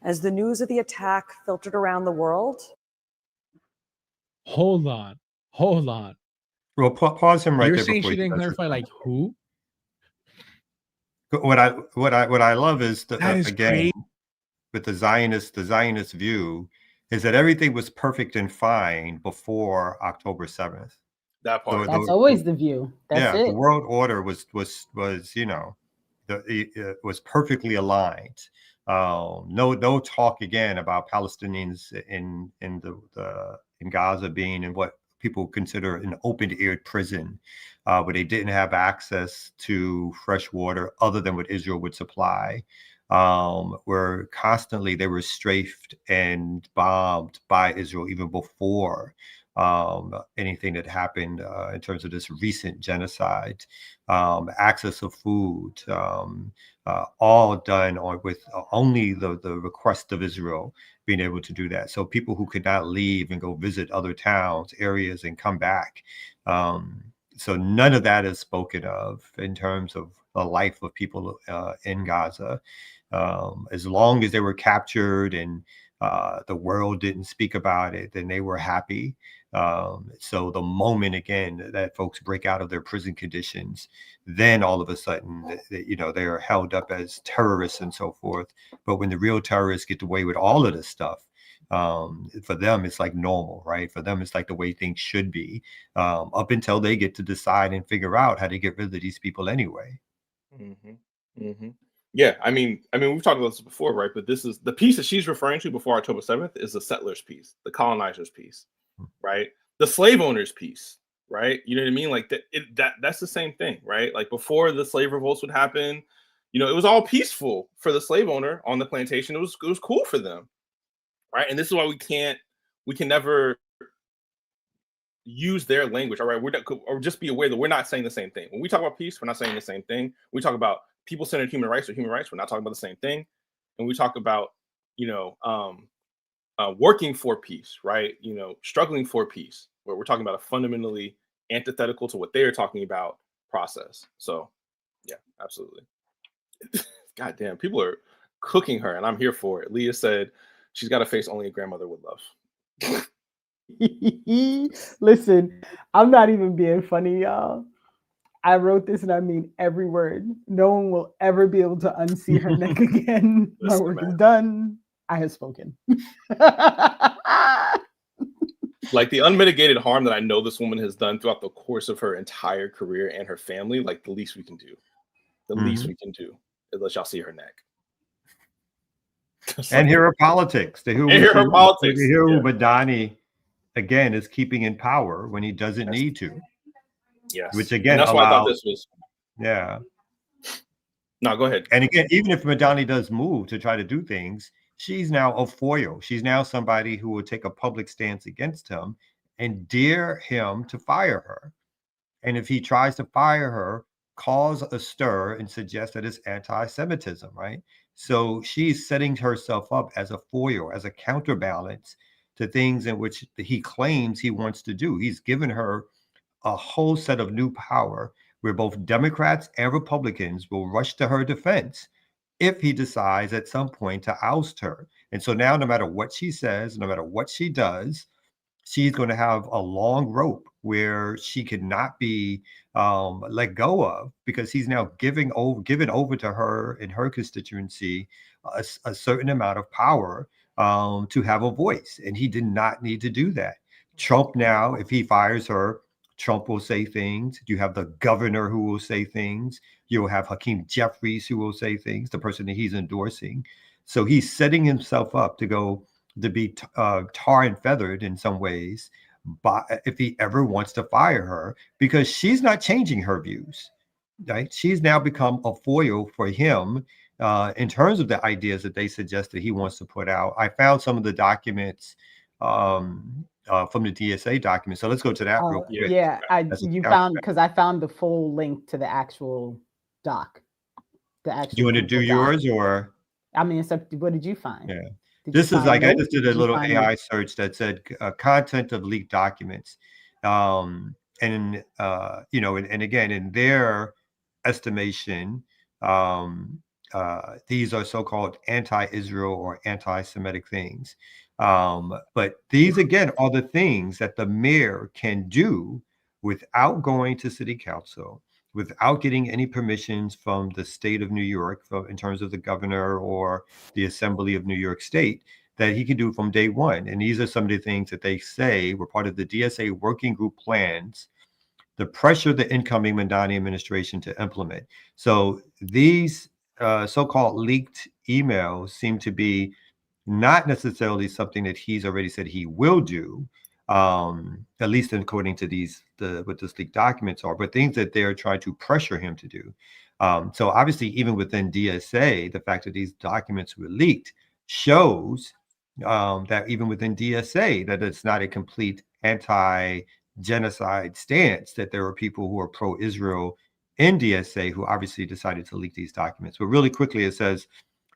As the news of the attack filtered around the world. Hold on. Well, pause him right You're there. saying Before she didn't clarify like who? What I love is again crazy. With the Zionist view is that everything was perfect and fine before October 7th. That part. That's always the view. That's it. The world order was was perfectly aligned. No talk again about Palestinians in Gaza being in what people consider an open-eared prison, where they didn't have access to fresh water other than what Israel would supply, where constantly they were strafed and bombed by Israel even before anything that happened in terms of this recent genocide, access of food, all done with only the request of Israel being able to do that. So people who could not leave and go visit other towns, areas, and come back. So none of that is spoken of in terms of the life of people in Gaza. As long as they were captured and the world didn't speak about it, then they were happy. So the moment again that folks break out of their prison conditions, then all of a sudden they are held up as terrorists and so forth. But when the real terrorists get away with all of this stuff, for them it's like normal, right? For them it's like the way things should be, up until they get to decide and figure out how to get rid of these people anyway. Yeah, I mean, we've talked about this before, right? But this is the piece that she's referring to before October 7th is the settlers piece, the colonizers piece, right? The slave owners piece, right? You know what I mean? Like that's the same thing, right? Like before the slave revolts would happen, it was all peaceful for the slave owner on the plantation. It was cool for them, right? And this is why we can never use their language. All right, or just be aware that we're not saying the same thing. When we talk about peace, we're not saying the same thing. We talk about people-centered human rights or human rights, we're not talking about the same thing. And we talk about working for peace, right? Struggling for peace, where we're talking about a fundamentally antithetical to what they're talking about process. So yeah, absolutely. God damn, people are cooking her and I'm here for it. Leah said she's got a face only a grandmother would love. Listen, I'm not even being funny, y'all. I wrote this and I mean every word. No one will ever be able to unsee her neck again. My Listen, work is man. done. I have spoken. Like the unmitigated harm that I know this woman has done throughout the course of her entire career and her family, like the least we can do. The least we can do is let y'all see her neck. And here are politics. To hear her politics. Here, Madani again is keeping in power when he doesn't need to. Yes. Which again and that's why I thought this was. Yeah. No, go ahead. And again, even if Madani does move to try to do things, she's now a foil. She's now somebody who will take a public stance against him and dare him to fire her. And if he tries to fire her, cause a stir and suggest that it's anti-Semitism, right? So she's setting herself up as a foil, as a counterbalance to things in which he claims he wants to do. He's given her a whole set of new power where both Democrats and Republicans will rush to her defense if he decides at some point to oust her. And so now, no matter what she says, no matter what she does, she's going to have a long rope where she cannot be let go of, because he's now given over to her and her constituency a certain amount of power to have a voice. And he did not need to do that. Trump now, if he fires her, Trump will say things. You have the governor who will say things. You'll have Hakeem Jeffries who will say things, the person that he's endorsing. So he's setting himself up to be tar and feathered in some ways, but if he ever wants to fire her, because she's not changing her views, right? She's now become a foil for him in terms of the ideas that they suggested he wants to put out. I found some of the documents from the DSA documents. So let's go to that real quick. Yeah, because I found the full link to the actual doc. You want to do yours, or? I mean, what did you find? Yeah. This is like, I just did a little AI search that said content of leaked documents. And again, in their estimation, these are so-called anti-Israel or anti-Semitic things. But these, again, are the things that the mayor can do without going to city council, without getting any permissions from the state of New York in terms of the governor or the Assembly of New York State, that he can do from day one. And these are some of the things that they say were part of the DSA working group plans to pressure the incoming Madani administration to implement. So these so-called leaked emails seem to be not necessarily something that he's already said he will do, at least according to what the leaked documents are, but things that they're trying to pressure him to do. So obviously, even within DSA, the fact that these documents were leaked shows that even within DSA, that it's not a complete anti-genocide stance, that there are people who are pro-Israel in DSA who obviously decided to leak these documents. But really quickly, it says,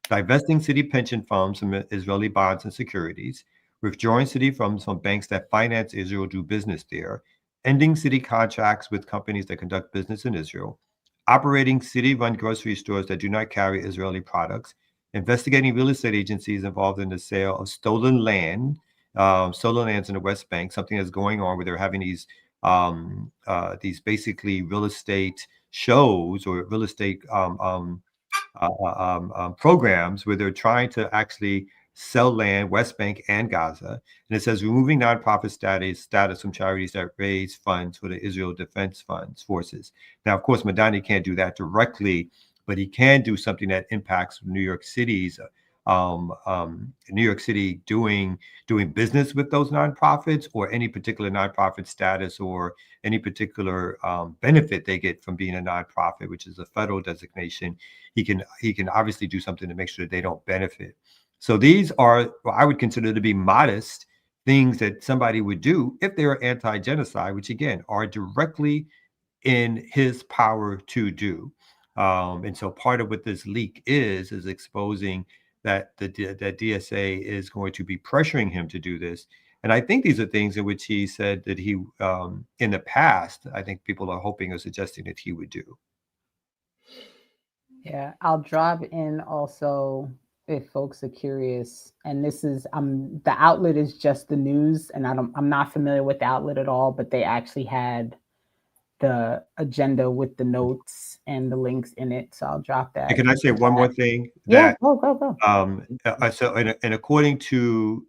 divesting city pension funds from Israeli bonds and securities, withdrawing city funds from banks that finance Israel do business there, ending city contracts with companies that conduct business in Israel, operating city-run grocery stores that do not carry Israeli products, investigating real estate agencies involved in the sale of stolen lands in the West Bank, something that's going on where they're having these basically real estate shows or real estate programs where they're trying to actually sell land, West Bank and Gaza. And it says removing nonprofit status from charities that raise funds for the Israel Defense Forces. Now, of course, Madani can't do that directly, but he can do something that impacts New York City's New York City doing business with those nonprofits, or any particular nonprofit status, or any particular benefit they get from being a nonprofit, which is a federal designation. He can obviously do something to make sure that they don't benefit. So these are what I would consider to be modest things that somebody would do if they are anti-genocide, which again are directly in his power to do. And so part of what this leak is exposing that that DSA is going to be pressuring him to do this. And I think these are things in which he said that he, in the past, I think people are hoping or suggesting that he would do. Yeah, I'll drop in also if folks are curious. And this is the outlet is Just the News, and I'm not familiar with the outlet at all, but they actually had the agenda with the notes and the links in it. So I'll drop that. And can I say one more thing? Yeah, That go. so and according to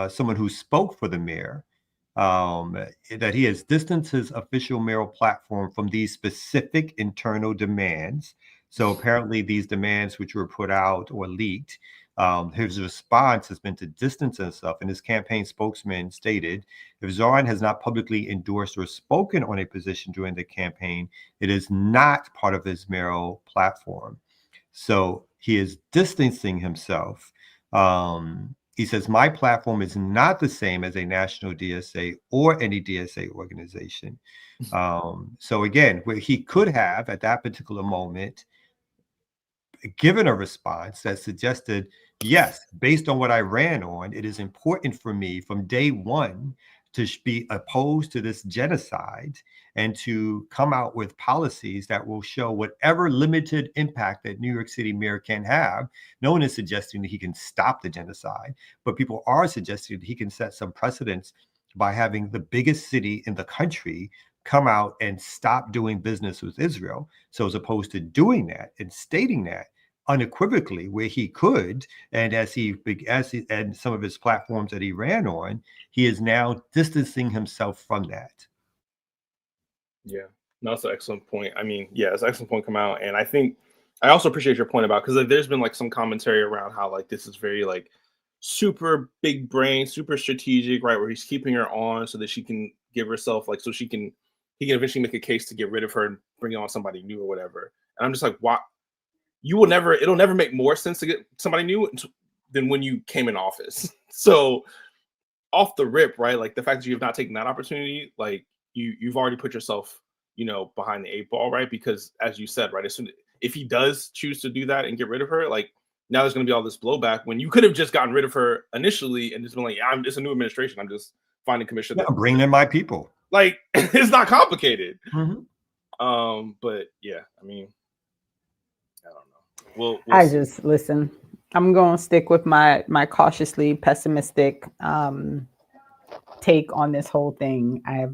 someone who spoke for the mayor, that he has distanced his official mayoral platform from these specific internal demands. So apparently these demands which were put out or leaked, his response has been to distance himself. And his campaign spokesman stated, if Zoran has not publicly endorsed or spoken on a position during the campaign, it is not part of his mayoral platform. So he is distancing himself. He says, my platform is not the same as a national DSA or any DSA organization. So again, where he could have at that particular moment given a response that suggested, yes, based on what I ran on, it is important for me from day one to be opposed to this genocide and to come out with policies that will show whatever limited impact that New York City mayor can have. No one is suggesting that he can stop the genocide, but people are suggesting that he can set some precedents by having the biggest city in the country come out and stop doing business with Israel. So as opposed to doing that and stating that unequivocally where he could, and as he and some of his platforms that he ran on, he is now distancing himself from that. Yeah, no, that's an excellent point. I mean, yeah, it's an excellent point come out, and I think I also appreciate your point about, because like, there's been like some commentary around how like this is very like super big brain, super strategic, right? Where he's keeping her on so that she can give herself like, so he can eventually make a case to get rid of her and bring on somebody new or whatever. And I'm just like, why? It'll never make more sense to get somebody new than when you came in office. So off the rip, right? Like the fact that you have not taken that opportunity, like you've already put yourself, behind the 8 ball, right? Because as you said, right, if he does choose to do that and get rid of her, like now there's going to be all this blowback when you could have just gotten rid of her initially and just been like, it's a new administration. I'm just finding commissioner. Yeah, bring in my people. Like it's not complicated. Mm-hmm. But yeah, I mean, I don't know. We'll I see. just listen. I'm going to stick with my cautiously pessimistic take on this whole thing. I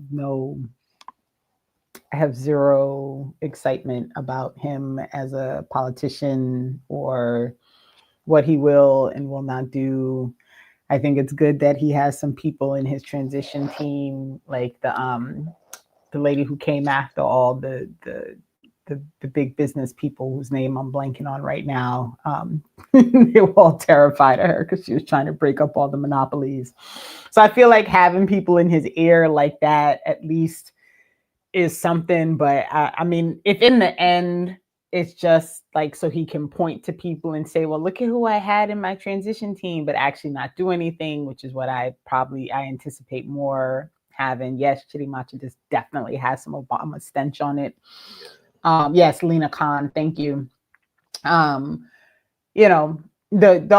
have zero excitement about him as a politician or what he will and will not do. I think it's good that he has some people in his transition team, like the lady who came after all the big business people whose name I'm blanking on right now. They were all terrified of her because she was trying to break up all the monopolies. So I feel like having people in his ear like that at least is something. But I mean, if in the end it's just like so he can point to people and say, well, look at who I had in my transition team, but actually not do anything, which is what I anticipate more having. Yes, Chitty Macha just definitely has some Obama stench on it. Yes, Lena Khan, thank you. The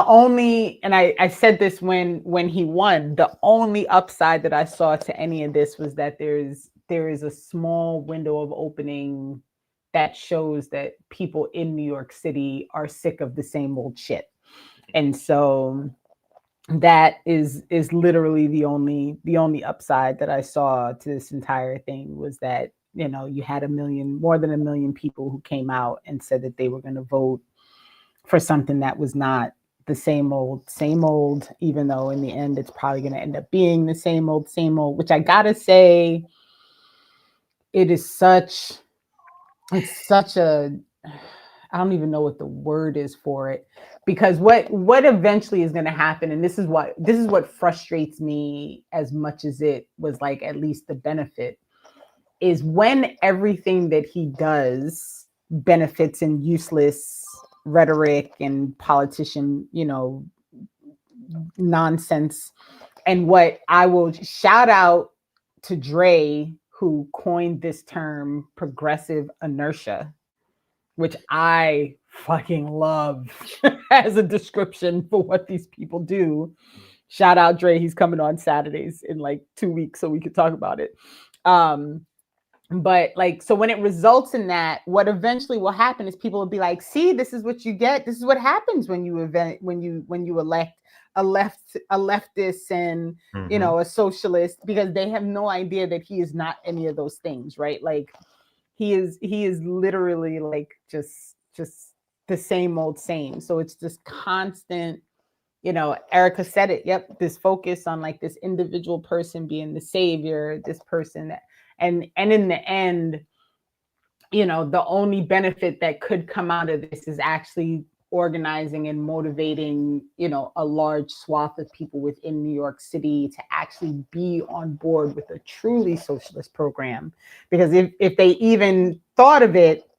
only, and I said this when he won, the only upside that I saw to any of this was that there is a small window of opening that shows that people in New York City are sick of the same old shit. And so that is literally the only upside that I saw to this entire thing was that, you had more than 1 million people who came out and said that they were going to vote for something that was not the same old, even though in the end it's probably going to end up being the same old, which I gotta say, it's such a, I don't even know what the word is for it, because what eventually is going to happen, and this is what frustrates me as much as it was like at least the benefit, is when everything that he does benefits in useless rhetoric and politician, nonsense. And what I will shout out to Dre, who coined this term progressive inertia, which I fucking love as a description for what these people do. Shout out Dre, he's coming on Saturdays in like 2 weeks so we could talk about it. But like, so when it results in that, what eventually will happen is people will be like, see, this is what you get. This is what happens when you elect a leftist and, a socialist, because they have no idea that he is not any of those things, right? Like he is literally like just the same old same. So it's just constant, Erica said it. Yep, this focus on like this individual person being the savior, this person and in the end, the only benefit that could come out of this is actually organizing and motivating, a large swath of people within New York City to actually be on board with a truly socialist program. Because if they even thought of it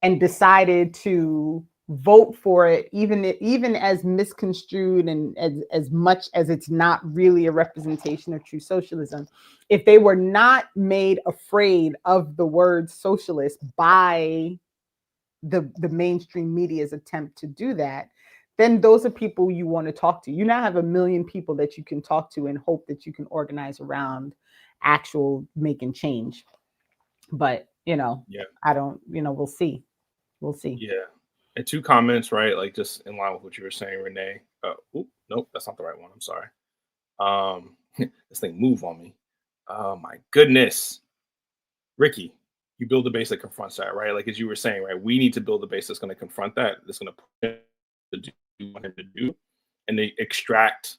and decided to vote for it, even as misconstrued and as much as it's not really a representation of true socialism, if they were not made afraid of the word socialist by the mainstream media's attempt to do that, then those are people you want to talk to. You now have 1 million people that you can talk to and hope that you can organize around actual making change. But I don't, we'll see. We'll see. Yeah. And 2 comments, right? Like just in line with what you were saying, Renee. Nope, that's not the right one. I'm sorry. This thing moved on me. Oh my goodness. Ricky, you build a base that confronts that, right? Like as you were saying, right? We need to build a base that's going to confront that, that's going to push him to do what we want him to do, and they extract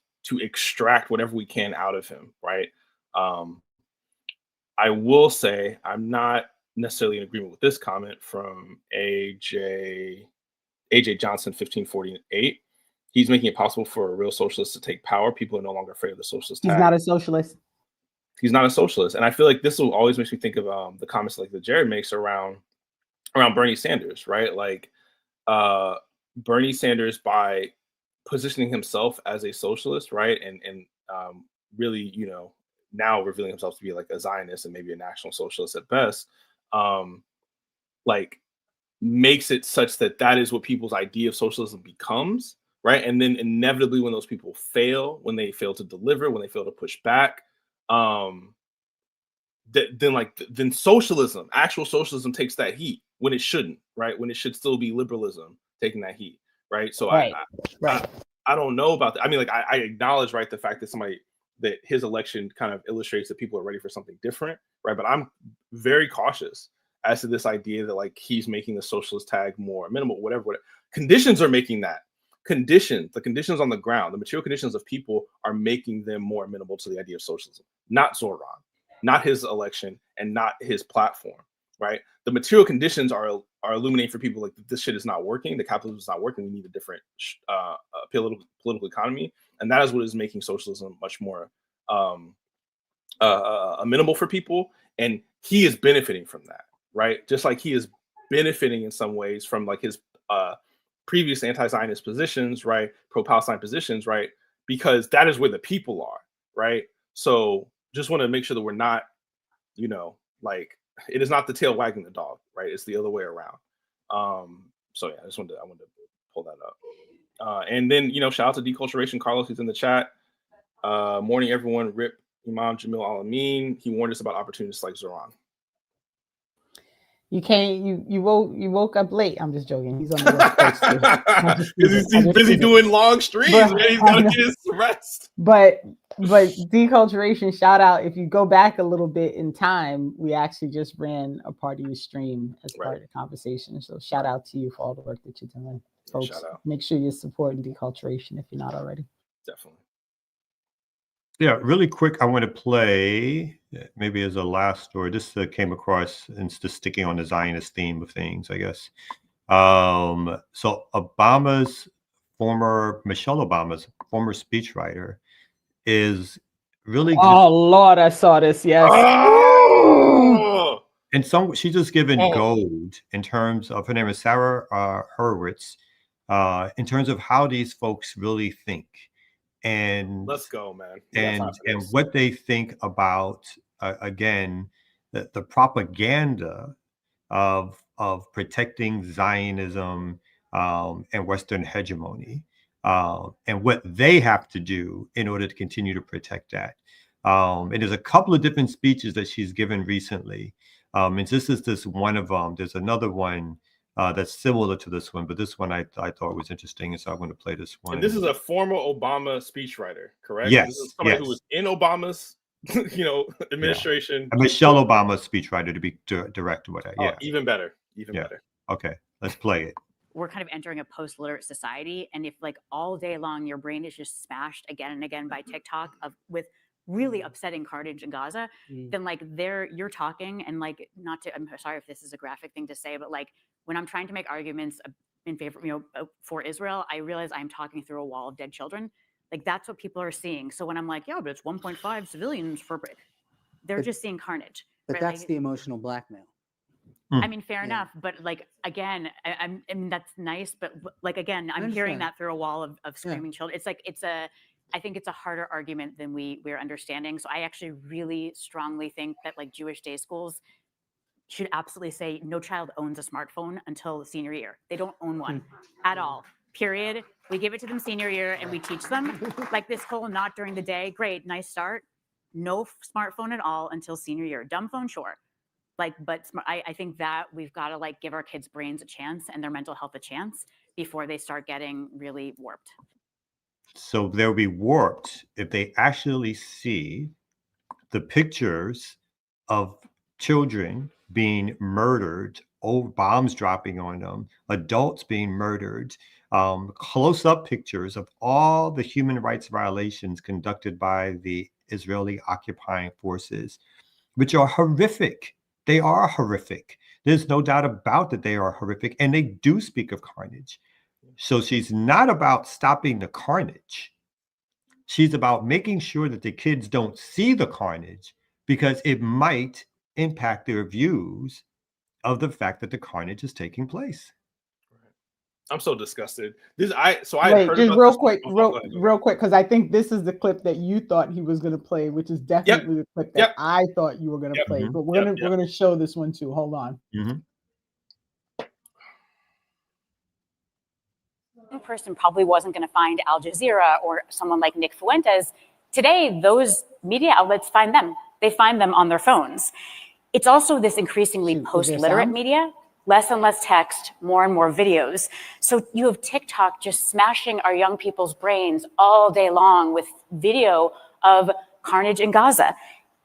whatever we can out of him, right? I will say I'm not necessarily in agreement with this comment from AJ Johnson 1548. He's making it possible for a real socialist to take power. People are no longer afraid of the socialist tag. He's not a socialist. He's not a socialist. And I feel like this will always makes me think of the comments like that Jared makes around Bernie Sanders, right? Like Bernie Sanders, by positioning himself as a socialist, right? And really, now revealing himself to be like a Zionist and maybe a national socialist at best, like makes it such that is what people's idea of socialism becomes, right? And then inevitably when those people fail, when they fail to deliver, when they fail to push back, then socialism, actual socialism, takes that heat when it shouldn't, right? When it should still be liberalism taking that heat, right? So right. I don't know about that. I mean, like I acknowledge, right, the fact that his election kind of illustrates that people are ready for something different, right? But I'm very cautious as to this idea that like he's making the socialist tag more minimal, whatever. Conditions are making that. The conditions on the ground, the material conditions of people are making them more amenable to the idea of socialism, not Zoran, not his election, and not his platform, right? The material conditions are illuminating for people like this shit is not working, the capitalism is not working, we need a different political economy, and that is what is making socialism much more amenable for people, and he is benefiting from that, right? Just like he is benefiting in some ways from like his previous anti-Zionist positions, right? Pro-Palestine positions, right? Because that is where the people are, right? So just want to make sure that we're not, like it is not the tail wagging the dog, right? It's the other way around. So yeah, I wanted to pull that up. And then, shout out to Deculturation Carlos, who's in the chat. Morning, everyone. Rip Imam Jamil Al-Amin. He warned us about opportunities like Zoran. You can't. You woke up late. I'm just joking. He's on the West Coast because he's busy doing long streams. Man. He's got to get his rest. But Deculturation, shout out. If you go back a little bit in time, we actually just ran a party stream as part of the conversation. So shout out to you for all the work that you're doing, folks. Shout out. Make sure you're supporting Deculturation if you're not already. Definitely. Yeah, really quick, I want to play maybe as a last story. This came across and it's just sticking on the Zionist theme of things, I guess. So Michelle Obama's former speechwriter is really oh Lord, I saw this. Yes. Oh! And she's just given gold in terms of, her name is Sarah Hurwitz, in terms of how these folks really think. And let's go, man. And what they think about again the propaganda of protecting Zionism and Western hegemony, and what they have to do in order to continue to protect that. And there's a couple of different speeches that she's given recently, and this is just one of them. There's another one that's similar to this one, but this one I thought was interesting, and so I'm going to play this one. And this is a former Obama speechwriter, correct? Yes. This is somebody who was in Obama's administration. And Michelle Obama's speechwriter to be direct with it. Oh, Yeah. even better. Even better. Okay, let's play it. We're kind of entering a post-literate society, and if like all day long your brain is just smashed again and again by TikTok with really upsetting carnage in Gaza, then like you're talking and like I'm sorry if this is a graphic thing to say, but like when I'm trying to make arguments in favor, for Israel, I realize I'm talking through a wall of dead children. Like that's what people are seeing. So when I'm like, yeah, but it's 1.5 civilians they're just seeing carnage. But right? that's like, the emotional blackmail. I mean, fair enough, but like again, I mean that's nice, but like again, I'm hearing that through a wall of screaming children. It's like I think it's a harder argument than we're understanding. So I actually really strongly think that like Jewish day schools should absolutely say no child owns a smartphone until senior year. They don't own one at all. Period. We give it to them senior year and we teach them like this whole not during the day. Great, nice start. No smartphone at all until senior year. Dumb phone, sure. Like, but I think that we've got to like give our kids' brains a chance and their mental health a chance before they start getting really warped. So they'll be warped if they actually see the pictures of children being murdered, bombs dropping on them, adults being murdered, close-up pictures of all the human rights violations conducted by the Israeli occupying forces, which are horrific. They are horrific. There's no doubt about that they are horrific, and they do speak of carnage. So she's not about stopping the carnage. She's about making sure that the kids don't see the carnage because it might impact their views of the fact that the carnage is taking place. I'm so disgusted. Wait, just real quick, because I think this is the clip that you thought he was going to play, which is definitely the clip that I thought you were going to play. But we're gonna show this one too. Hold on. Person probably wasn't going to find Al Jazeera or someone like Nick Fuentes. Today, those media outlets find them. They find them on their phones. It's also this increasingly post-literate media. Less and less text, more and more videos. So you have TikTok just smashing our young people's brains all day long with video of carnage in Gaza.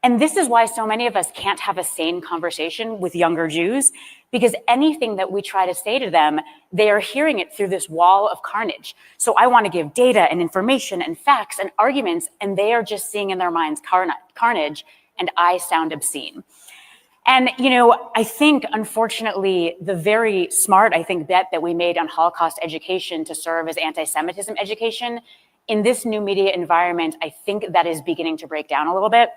And this is why so many of us can't have a sane conversation with younger Jews, because anything that we try to say to them, they are hearing it through this wall of carnage. So I want to give data and information and facts and arguments, and they are just seeing in their minds carnage, and I sound obscene. And, I think, unfortunately, the very smart, bet that we made on Holocaust education to serve as anti-Semitism education, in this new media environment, I think that is beginning to break down a little bit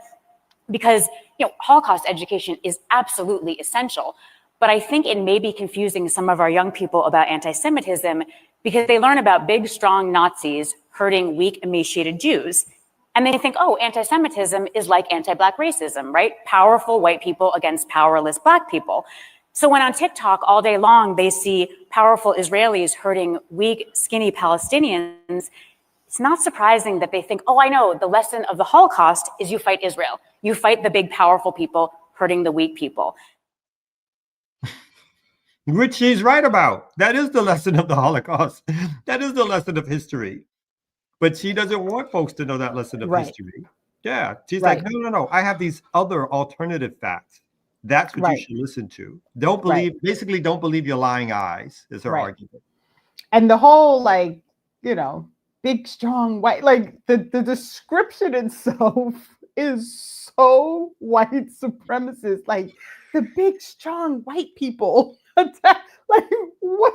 because, Holocaust education is absolutely essential. But I think it may be confusing some of our young people about anti-Semitism because they learn about big, strong Nazis hurting weak, emaciated Jews. And they think, oh, anti-Semitism is like anti-Black racism, right? Powerful white people against powerless Black people. So when on TikTok all day long, they see powerful Israelis hurting weak, skinny Palestinians, it's not surprising that they think, oh, I know, the lesson of the Holocaust is you fight Israel. You fight the big, powerful people hurting the weak people. Which she's right about. That is the lesson of the Holocaust. That is the lesson of history. But she doesn't want folks to know that lesson of history. Yeah. She's like, no. I have these other alternative facts. That's what you should listen to. Don't believe, basically don't believe your lying eyes is her argument. And the whole big, strong white, the description itself is so white supremacist. Like the big, strong white people. What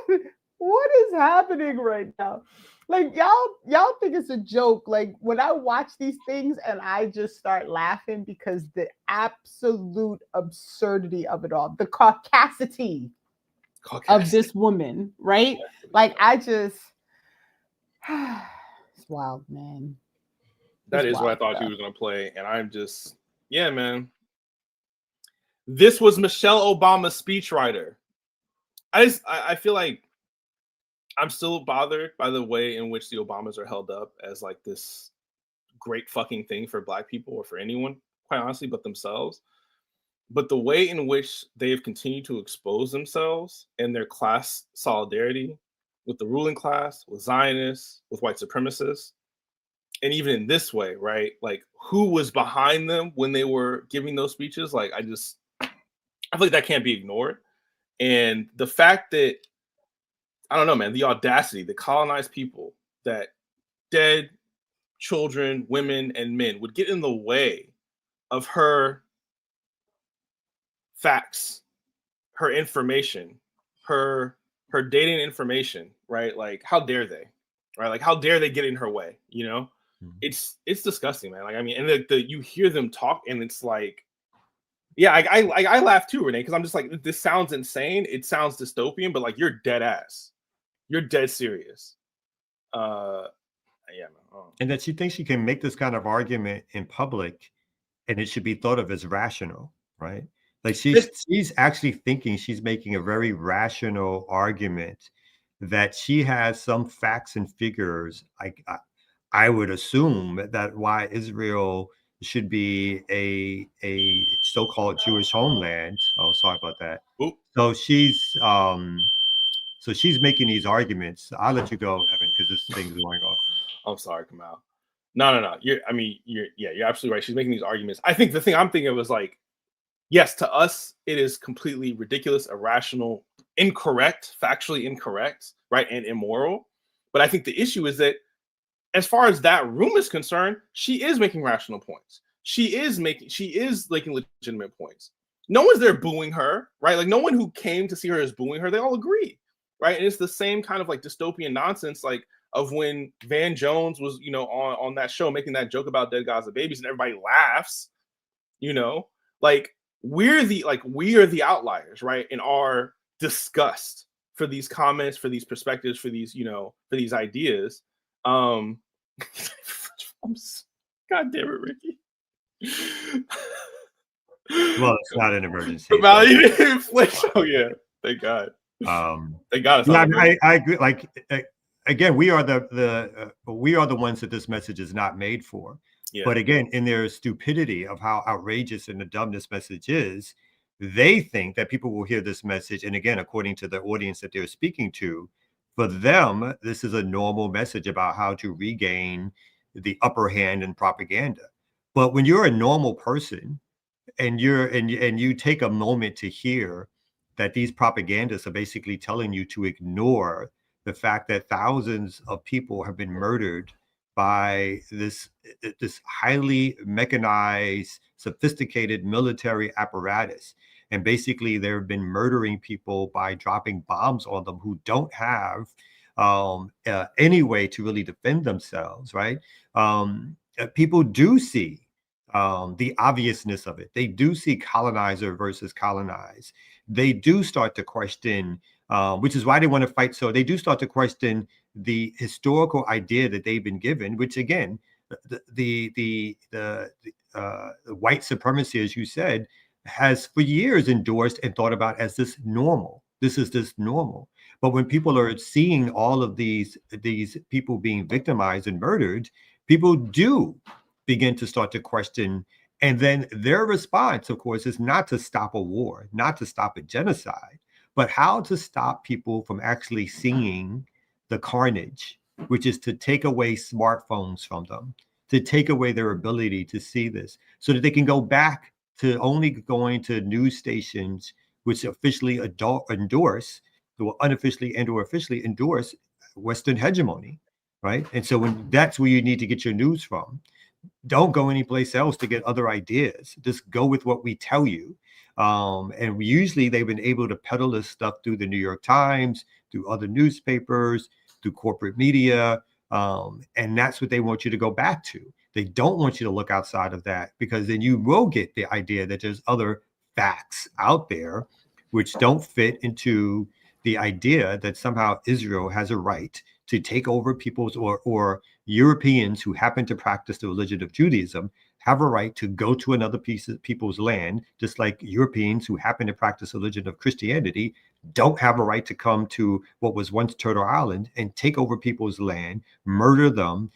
is happening right now? Like y'all think it's a joke. Like when I watch these things and I just start laughing because the absolute absurdity of it all, the caucasity of this woman, right? Like I just, it's wild, man. That is what I thought he was going to play. And I'm just, man. This was Michelle Obama's speechwriter. I feel like I'm still bothered by the way in which the Obamas are held up as like this great fucking thing for Black people or for anyone, quite honestly, but themselves. But the way in which they have continued to expose themselves and their class solidarity with the ruling class, with Zionists, with white supremacists, and even in this way, right? Like, who was behind them when they were giving those speeches? Like, I feel like that can't be ignored. And the fact that, I don't know, man, the audacity, the colonized people, that dead children, women, and men would get in the way of her facts, her information, her dating information, right? Like, how dare they, right? Like, how dare they get in her way? You know, it's disgusting, man. Like, I mean, and you hear them talk, and it's like, yeah, I laugh too, Renee, because I'm just like, this sounds insane. It sounds dystopian, but like, you're dead ass. You're dead serious. Yeah, man. And that she thinks she can make this kind of argument in public and it should be thought of as rational, right? Like she's actually thinking she's making a very rational argument that she has some facts and figures. I would assume that why Israel should be a so-called Jewish homeland. Oh, sorry about that. Oop. So she's making these arguments. I'll let you go, Evan, because this thing's going off. I'm sorry, Kamal. No. You're absolutely right. She's making these arguments. I think the thing I'm thinking was like, yes, to us, it is completely ridiculous, irrational, incorrect, factually incorrect, right, and immoral. But I think the issue is that as far as that room is concerned, she is making rational points. She is making legitimate points. No one's there booing her, right? Like, no one who came to see her is booing her. They all agree, right? And it's the same kind of like dystopian nonsense, like of when Van Jones was, on that show making that joke about dead Gaza babies, and everybody laughs, like we are the outliers, right? In our disgust for these comments, for these perspectives, for these, for these ideas. God damn it, Ricky. Well, it's not an emergency. Oh yeah, thank God. Thank God. I agree. Like, again, we are the ones that this message is not made for. Yeah. But again, in their stupidity of how outrageous and the dumb this message is, they think that people will hear this message. And again, according to the audience that they're speaking to, for them, this is a normal message about how to regain the upper hand in propaganda. But when you're a normal person and you take a moment to hear that these propagandists are basically telling you to ignore the fact that thousands of people have been murdered by this highly mechanized, sophisticated military apparatus. And basically, they've been murdering people by dropping bombs on them who don't have any way to really defend themselves, right? People do see the obviousness of it. They do see colonizer versus colonized. They do start to question, which is why they want to fight. So they do start to question the historical idea that they've been given, which again, the white supremacy, as you said, has for years endorsed and thought about as this normal. This is this normal. But when people are seeing all of these people being victimized and murdered, people do begin to start to question. And then their response, of course, is not to stop a war, not to stop a genocide, but how to stop people from actually seeing the carnage, which is to take away smartphones from them, to take away their ability to see this, so that they can go back to only going to news stations which officially endorse, or unofficially and or officially endorse Western hegemony, right? And so that's where you need to get your news from. Don't go anyplace else to get other ideas. Just go with what we tell you. And usually they've been able to peddle this stuff through the New York Times, through other newspapers, through corporate media. And that's what they want you to go back to. They don't want you to look outside of that, because then you will get the idea that there's other facts out there which don't fit into the idea that somehow Israel has a right to take over people's or Europeans who happen to practice the religion of Judaism have a right to go to another people's land, just like Europeans who happen to practice the religion of Christianity don't have a right to come to what was once Turtle Island and take over people's land, murder them,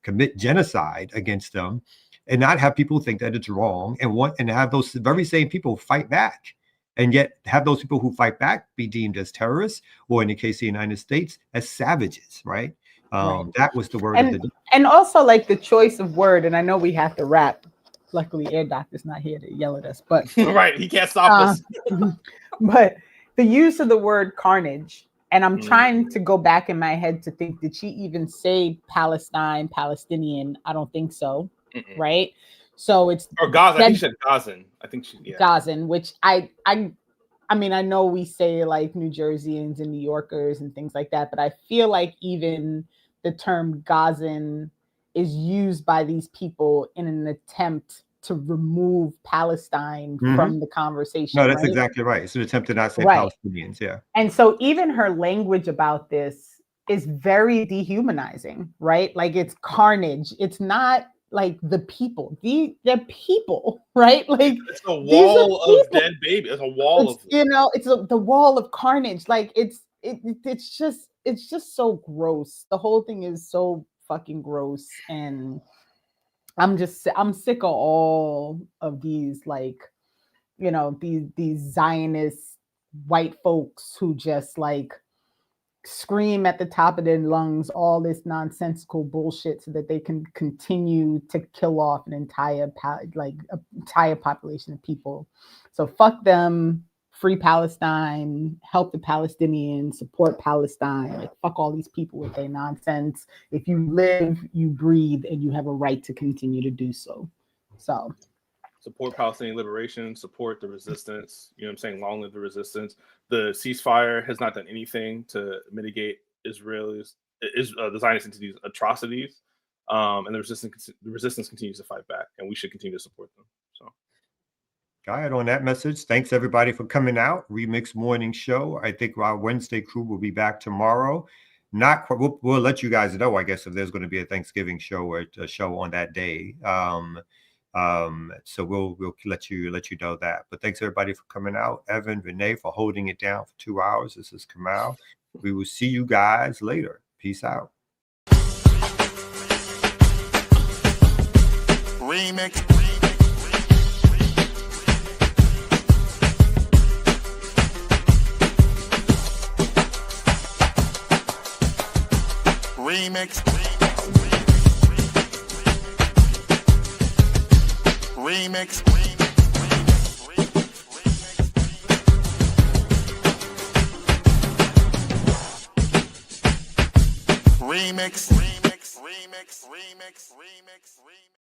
commit genocide against them, and not have people think that it's wrong, and have those very same people fight back. And yet have those people who fight back be deemed as terrorists, or in the case of the United States, as savages, right? Right. That was the word of the day. And also like the choice of word, and I know we have to wrap. Luckily, Air Doctor's not here to yell at us, but Right, he can't stop us. But the use of the word carnage, and I'm Mm. trying to go back in my head to think, did she even say Palestine, Palestinian? I don't think so. Mm-mm. Right? So it's Or Gaza. I think she said Gazan. I think she Gazan, which I mean, I know we say like New Jerseyans and New Yorkers and things like that, but I feel like even the term Gazan is used by these people in an attempt to remove Palestine from the conversation. No, that's right? exactly right. It's an attempt to not say Right. Palestinians. Yeah. And so even her language about this is very dehumanizing, right? Like it's carnage. It's not like the people. They're people, right? Like it's a wall of dead babies. It's a wall of, you know, it's the wall of carnage. Like it's just so gross. The whole thing is so fucking gross, and I'm sick of all of these, like, you know, these Zionist white folks who just like scream at the top of their lungs all this nonsensical bullshit so that they can continue to kill off an entire population of people. So fuck them. Free Palestine, help the Palestinians, support Palestine. Like fuck all these people with their nonsense. If you live, you breathe, and you have a right to continue to do so. So support Palestinian liberation, support the resistance. You know what I'm saying? Long live the resistance. The ceasefire has not done anything to mitigate the Zionist entities' atrocities, and the resistance continues to fight back, and we should continue to support them. So, all right, on that message, thanks everybody for coming out. Remix Morning Show. I think our Wednesday crew will be back tomorrow. We'll let you guys know, I guess, if there's going to be a Thanksgiving show or a show on that day. So we'll let you know that. But thanks everybody for coming out. Evan, Renee for holding it down for 2 hours. This is Kamal. We will see you guys later. Peace out. Remix. Remix. Remix. Remix. Remix. Remix. Remix. Remix.